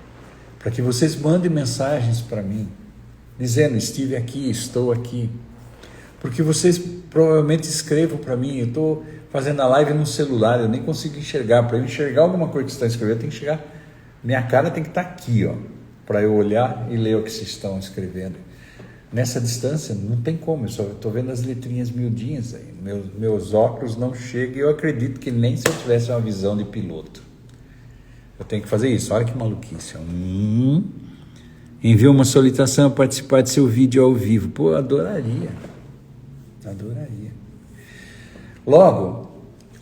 para que vocês mandem mensagens para mim, dizendo: estive aqui, estou aqui. Porque vocês provavelmente escrevam para mim. Eu estou fazendo a live no celular, eu nem consigo enxergar. Para eu enxergar alguma coisa que você está escrevendo, tem que chegar, minha cara tem que estar aqui, ó, para eu olhar e ler o que vocês estão escrevendo. Nessa distância, não tem como, eu só estou vendo as letrinhas miudinhas aí. Meus óculos não chegam e eu acredito que nem se eu tivesse uma visão de piloto. Eu tenho que fazer isso, olha que maluquice. Envia uma solicitação para participar de seu vídeo ao vivo. Pô, eu adoraria. Adoraria. Logo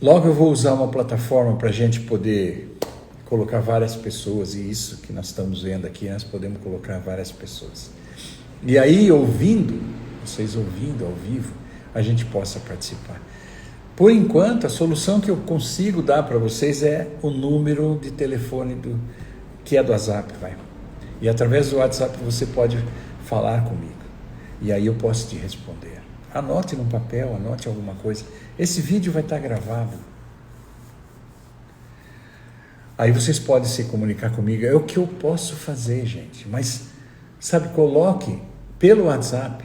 eu vou usar uma plataforma para a gente poder colocar várias pessoas, e isso que nós estamos vendo aqui, nós podemos colocar várias pessoas. E aí, vocês ouvindo ao vivo, a gente possa participar. Por enquanto, a solução que eu consigo dar para vocês é o número de telefone que é do WhatsApp, vai. E através do WhatsApp você pode falar comigo. E aí eu posso te responder. Anote no papel, anote alguma coisa. Esse vídeo vai estar gravado. Aí vocês podem se comunicar comigo. É o que eu posso fazer, gente. Mas, sabe, coloque pelo WhatsApp,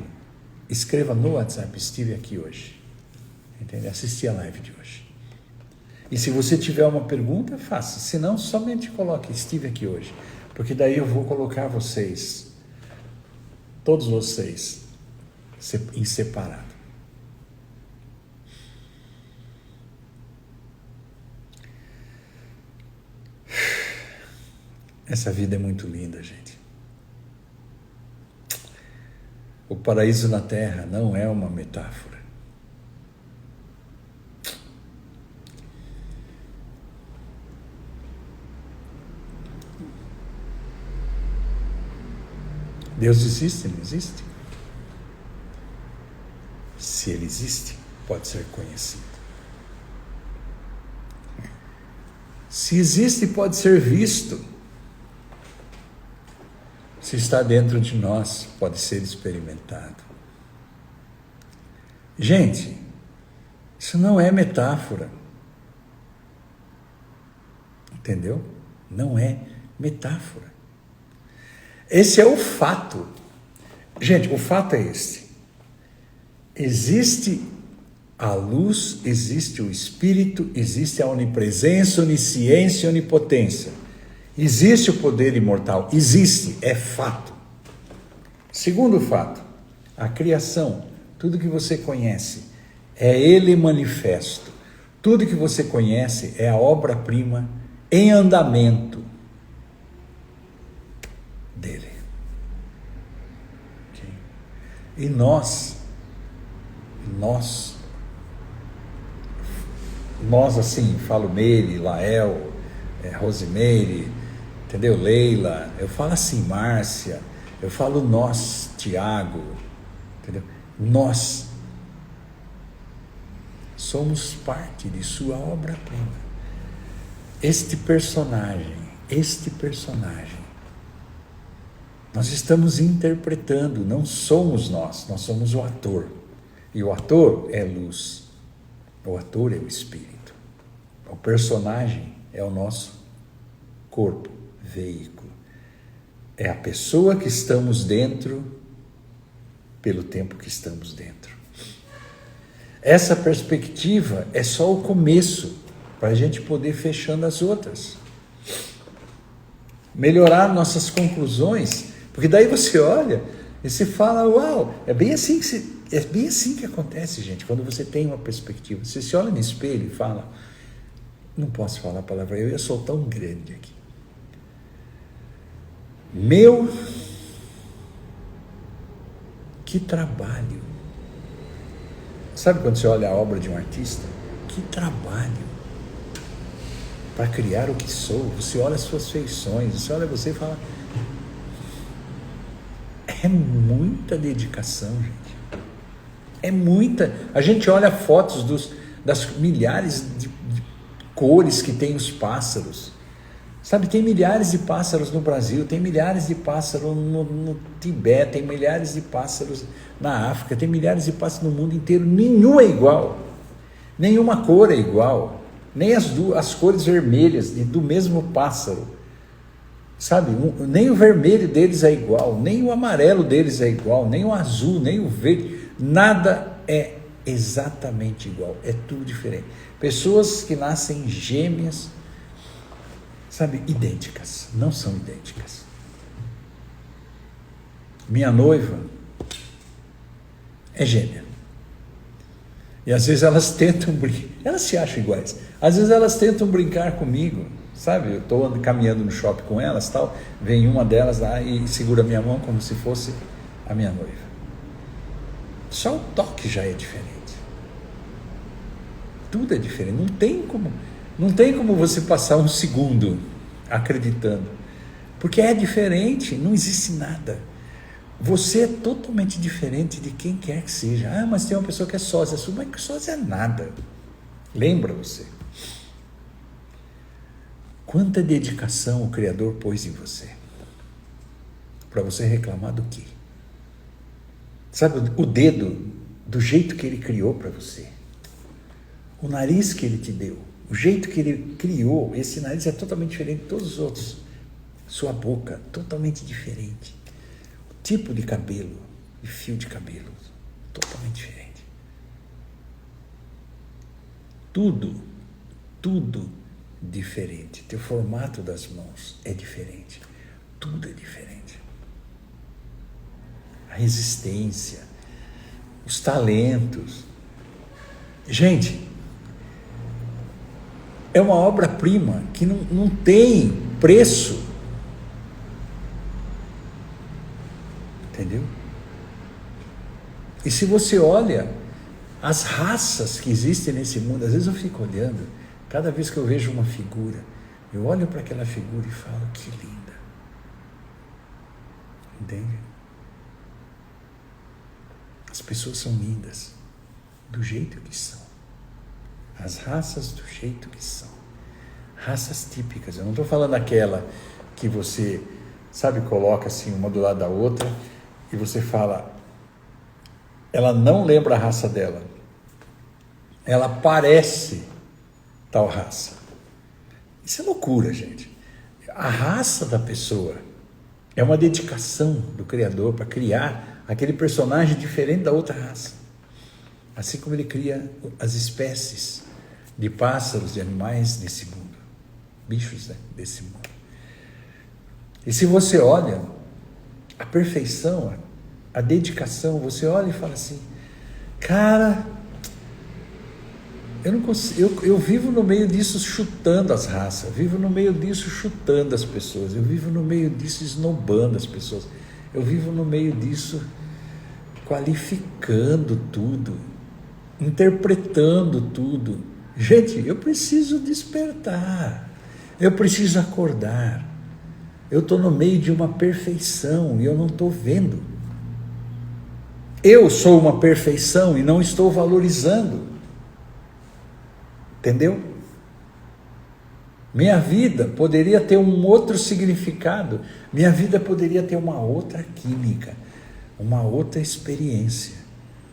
escreva no WhatsApp, estive aqui hoje. Entendeu? Assisti a live de hoje. E se você tiver uma pergunta, faça. Se não, somente coloque, estive aqui hoje. Porque daí eu vou colocar vocês, todos vocês, em separado. Essa vida é muito linda, gente. O paraíso na Terra não é uma metáfora. Deus existe, não existe? Se Ele existe, pode ser conhecido. Se existe, pode ser visto. Se está dentro de nós, pode ser experimentado. Gente, isso não é metáfora. Entendeu? Não é metáfora. Esse é o fato. Gente, o fato é este. Existe a luz, existe o Espírito, existe a onipresença, onisciência e onipotência. Existe o poder imortal. Existe, é fato. Segundo fato, a criação, tudo que você conhece, é Ele manifesto. Tudo que você conhece é a obra-prima em andamento dele. Okay? E nós assim, falo Meire, Lael, Rosimeire, entendeu? Leila, eu falo assim, Márcia, eu falo nós, Tiago, entendeu? Nós somos parte de sua obra-prima. Este personagem, nós estamos interpretando, não somos nós somos o ator. E o ator é luz, o ator é o Espírito. O personagem é o nosso corpo, veículo. É a pessoa que estamos dentro, pelo tempo que estamos dentro. Essa perspectiva é só o começo, para a gente poder fechando as outras. Melhorar nossas conclusões, porque daí você olha e você fala, uau, é bem assim que acontece, gente, quando você tem uma perspectiva. Você se olha no espelho e fala, não posso falar a palavra, eu sou tão grande aqui. Que trabalho. Sabe quando você olha a obra de um artista? Que trabalho. Para criar o que sou. Você olha as suas feições, você olha você e fala, é muita dedicação, gente. É muita. A gente olha fotos das milhares de cores que tem os pássaros. Sabe, tem milhares de pássaros no Brasil, tem milhares de pássaros no Tibete, tem milhares de pássaros na África, tem milhares de pássaros no mundo inteiro. Nenhum é igual. Nenhuma cor é igual. Nem as cores vermelhas do mesmo pássaro. Sabe, nem o vermelho deles é igual, nem o amarelo deles é igual, nem o azul, nem o verde. Nada é exatamente igual, é tudo diferente. Pessoas que nascem gêmeas, sabe, idênticas, não são idênticas. Minha noiva é gêmea. E às vezes elas tentam brincar, elas se acham iguais. Às vezes elas tentam brincar comigo, Sabe, eu estou caminhando no shopping com elas, tal, vem uma delas lá e segura minha mão como se fosse a minha noiva. Só o toque já é diferente. Tudo é diferente. Não tem como você passar um segundo acreditando. Porque é diferente, não existe nada. Você é totalmente diferente de quem quer que seja. Ah, mas tem uma pessoa que é sósia. Mas sósia é nada. Lembra você. Quanta dedicação o Criador pôs em você. Para você reclamar do quê? Sabe, o dedo, do jeito que ele criou para você. O nariz que ele te deu. O jeito que ele criou. Esse nariz é totalmente diferente de todos os outros. Sua boca, totalmente diferente. O tipo de cabelo, de fio de cabelo, totalmente diferente. Tudo diferente. Teu formato das mãos é diferente. Tudo é diferente. A resistência, os talentos. Gente, é uma obra-prima que não tem preço. Entendeu? E se você olha as raças que existem nesse mundo, às vezes eu fico olhando, cada vez que eu vejo uma figura, eu olho para aquela figura e falo, que linda. Entende? As pessoas são lindas, do jeito que são. As raças do jeito que são. Raças típicas. Eu não estou falando aquela que você, sabe, coloca assim uma do lado da outra e você fala, ela não lembra a raça dela. Ela parece tal raça. Isso é loucura, gente. A raça da pessoa é uma dedicação do Criador para criar aquele personagem diferente da outra raça. Assim como ele cria as espécies de pássaros e animais desse mundo. Bichos, né, desse mundo. E se você olha a perfeição, a dedicação, você olha e fala assim, cara, eu não consigo, eu vivo no meio disso chutando as raças, eu vivo no meio disso chutando as pessoas, eu vivo no meio disso esnobando as pessoas, eu vivo no meio disso qualificando tudo, interpretando tudo. Gente, eu preciso despertar, eu preciso acordar. Eu estou no meio de uma perfeição e eu não estou vendo. Eu sou uma perfeição e não estou valorizando. Entendeu? Minha vida poderia ter um outro significado. Minha vida poderia ter uma outra química, uma outra experiência.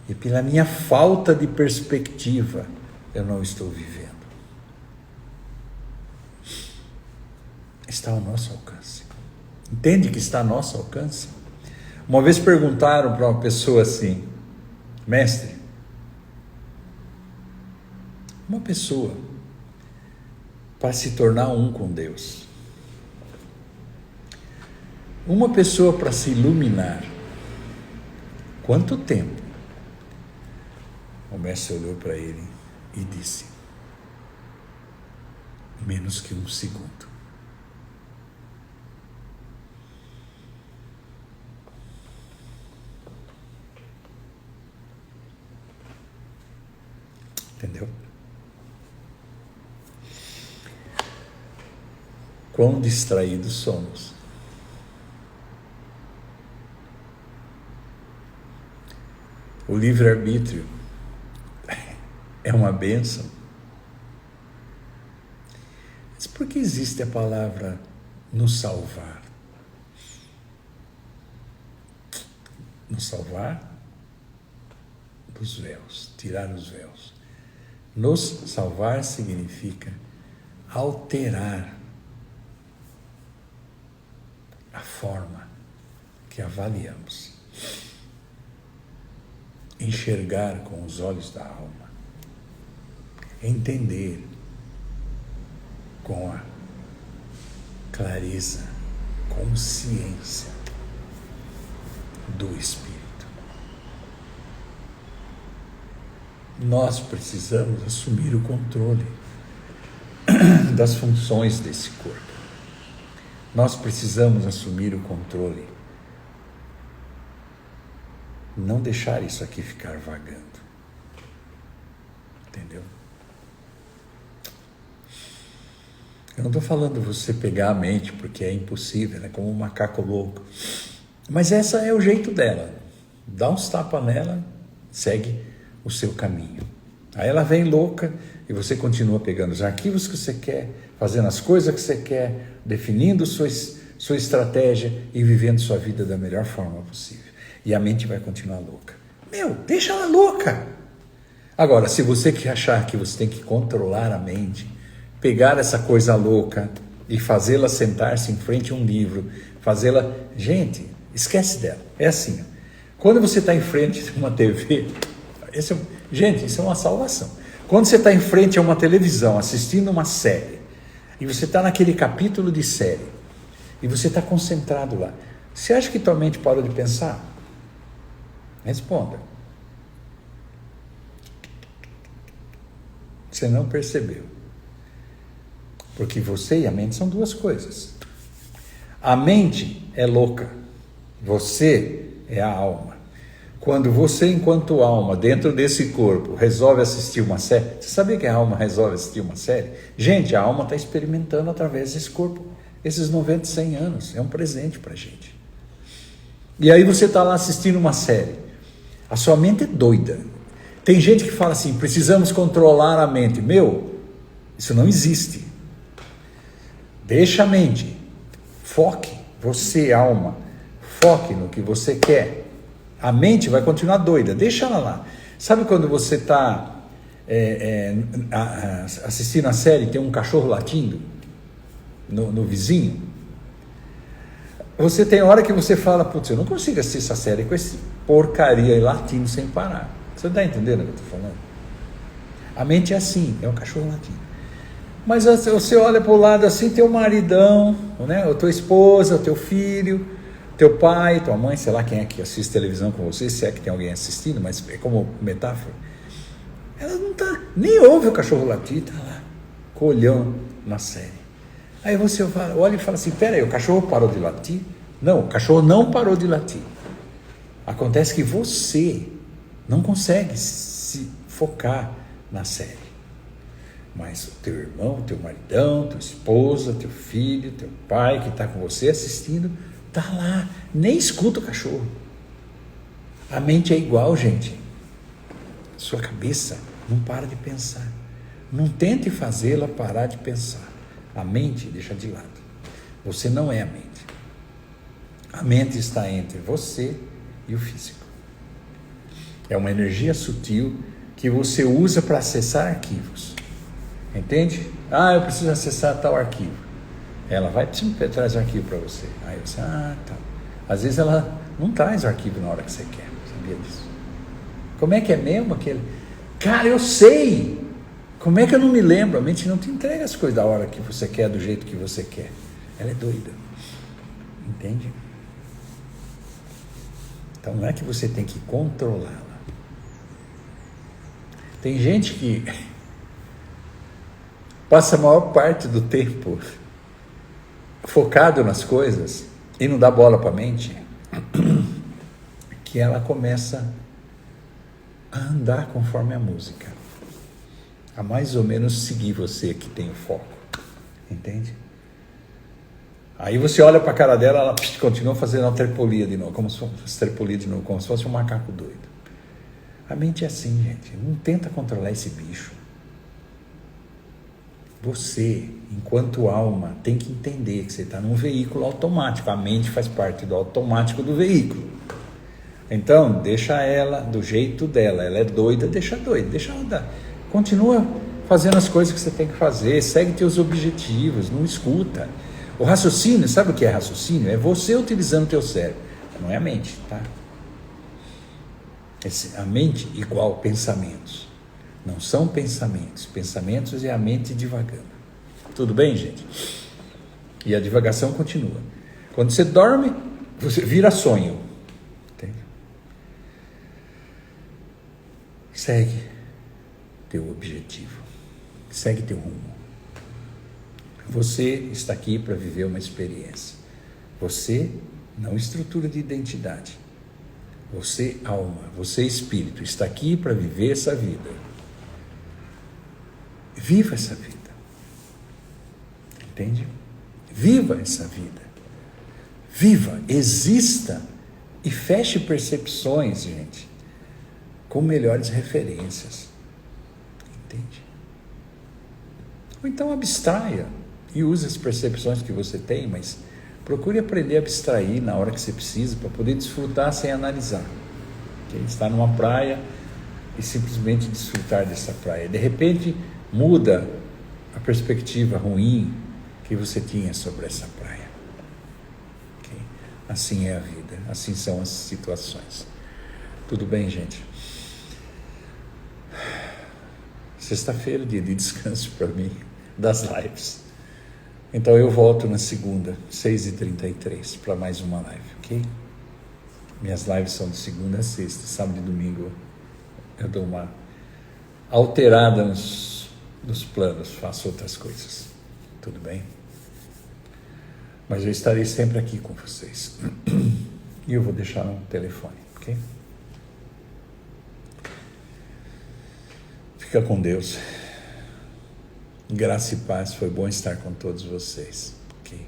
E pela minha falta de perspectiva, eu não estou vivendo. Está ao nosso alcance. Entende que está ao nosso alcance? Uma vez perguntaram para uma pessoa assim, mestre, uma pessoa para se tornar um com Deus, uma pessoa para se iluminar, quanto tempo? O mestre olhou para ele e disse, menos que um segundo. Entendeu? Quão distraídos somos. O livre-arbítrio é uma bênção. Mas por que existe a palavra nos salvar? Nos salvar dos véus, tirar os véus. Nos salvar significa alterar a forma que avaliamos. Enxergar com os olhos da alma. Entender com a clareza, consciência do Espírito. Nós precisamos assumir o controle. das funções desse corpo. Nós precisamos assumir o controle. Não deixar isso aqui ficar vagando. Entendeu? Eu não estou falando você pegar a mente, porque é impossível, né? Como um macaco louco. Mas essa é o jeito dela. Dá uns tapas nela, segue o seu caminho. Aí ela vem louca e você continua pegando os arquivos que você quer, fazendo as coisas que você quer, definindo sua estratégia e vivendo sua vida da melhor forma possível. E a mente vai continuar louca. Deixa ela louca. Agora, se você quer achar que você tem que controlar a mente, pegar essa coisa louca e fazê-la sentar-se em frente a um livro, fazê-la... Gente, esquece dela. É assim, ó. Quando você está em frente a uma TV... Gente, isso é uma salvação. Quando você está em frente a uma televisão, assistindo uma série, e você está naquele capítulo de série, e você está concentrado lá, você acha que tua mente parou de pensar? Responda. Você não percebeu. Porque você e a mente são duas coisas. A mente é louca. Você é a alma. Quando você, enquanto alma, dentro desse corpo, resolve assistir uma série... Você sabia que a alma resolve assistir uma série? Gente, a alma está experimentando através desse corpo. Esses 90, 100 anos. É um presente para a gente. E aí você está lá assistindo uma série. A sua mente é doida. Tem gente que fala assim, precisamos controlar a mente. Isso não existe. Deixa a mente. Foque. Você, alma. Foque no que você quer. A mente vai continuar doida, deixa ela lá. Sabe quando você está assistindo a série e tem um cachorro latindo no vizinho? Você tem hora que você fala, putz, eu não consigo assistir essa série com esse porcaria aí latindo sem parar. Você está entendendo o que eu estou falando? A mente é assim, é um cachorro latindo. Mas você olha para o lado assim, teu maridão, né? Ou tua esposa, o teu filho... Teu pai, tua mãe, sei lá quem é que assiste televisão com você, se é que tem alguém assistindo, mas é como metáfora. Ela não tá, nem ouve o cachorro latir, tá lá, colhão na série. Aí você olha e fala assim, peraí, o cachorro parou de latir? Não, o cachorro não parou de latir. Acontece que você não consegue se focar na série. Mas o teu irmão, teu maridão, tua esposa, teu filho, teu pai que está com você assistindo, está lá, nem escuta o cachorro. A mente é igual, gente. Sua cabeça não para de pensar. Não tente fazê-la parar de pensar. A mente deixa de lado. Você não é a mente. A mente está entre você e o físico. É uma energia sutil que você usa para acessar arquivos. Entende? Eu preciso acessar tal arquivo. Ela vai traz o arquivo para você. Aí você, tá. Às vezes ela não traz o arquivo na hora que você quer. Sabia disso? Como é que é mesmo aquele? Cara, eu sei! Como é que eu não me lembro? A mente não te entrega as coisas da hora que você quer, do jeito que você quer. Ela é doida. Entende? Então não é que você tem que controlá-la. Tem gente que passa a maior parte do tempo focado nas coisas e não dá bola para a mente, que ela começa a andar conforme a música, a mais ou menos seguir você que tem o foco, entende? Aí você olha para a cara dela, ela continua fazendo a trepolia de novo, como se fosse um macaco doido. A mente é assim, gente, não tenta controlar esse bicho. Você, enquanto alma, tem que entender que você está num veículo automático. A mente faz parte do automático do veículo. Então, deixa ela do jeito dela. Ela é doida, deixa ela dar. Continua fazendo as coisas que você tem que fazer. Segue teus objetivos, não escuta. O raciocínio, sabe o que é raciocínio? É você utilizando o teu cérebro. Não é a mente, tá? A mente igual pensamentos. Não são pensamentos. Pensamentos é a mente divagando. Tudo bem, gente? E a divagação continua. Quando você dorme, você vira sonho. Entende? Segue teu objetivo. Segue teu rumo. Você está aqui para viver uma experiência. Você, não estrutura de identidade. Você, alma, você, espírito, está aqui para viver essa vida. Viva essa vida. Entende? Viva essa vida. Viva, exista e feche percepções, gente, com melhores referências. Entende? Ou então abstraia e use as percepções que você tem, mas procure aprender a abstrair na hora que você precisa para poder desfrutar sem analisar. Okay? Estar numa praia e simplesmente desfrutar dessa praia. De repente muda a perspectiva ruim que você tinha sobre essa praia. Okay? Assim é a vida, assim são as situações. Tudo bem, gente? Sexta-feira, dia de descanso para mim, das lives. Então eu volto na segunda, 6h33, para mais uma live, ok? Minhas lives são de segunda a sexta, sábado e domingo eu dou uma alterada nos planos, faço outras coisas, tudo bem? Mas eu estarei sempre aqui com vocês. E eu vou deixar um telefone, ok? Fica com Deus. Graça e paz, foi bom estar com todos vocês, ok?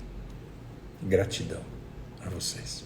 Gratidão a vocês.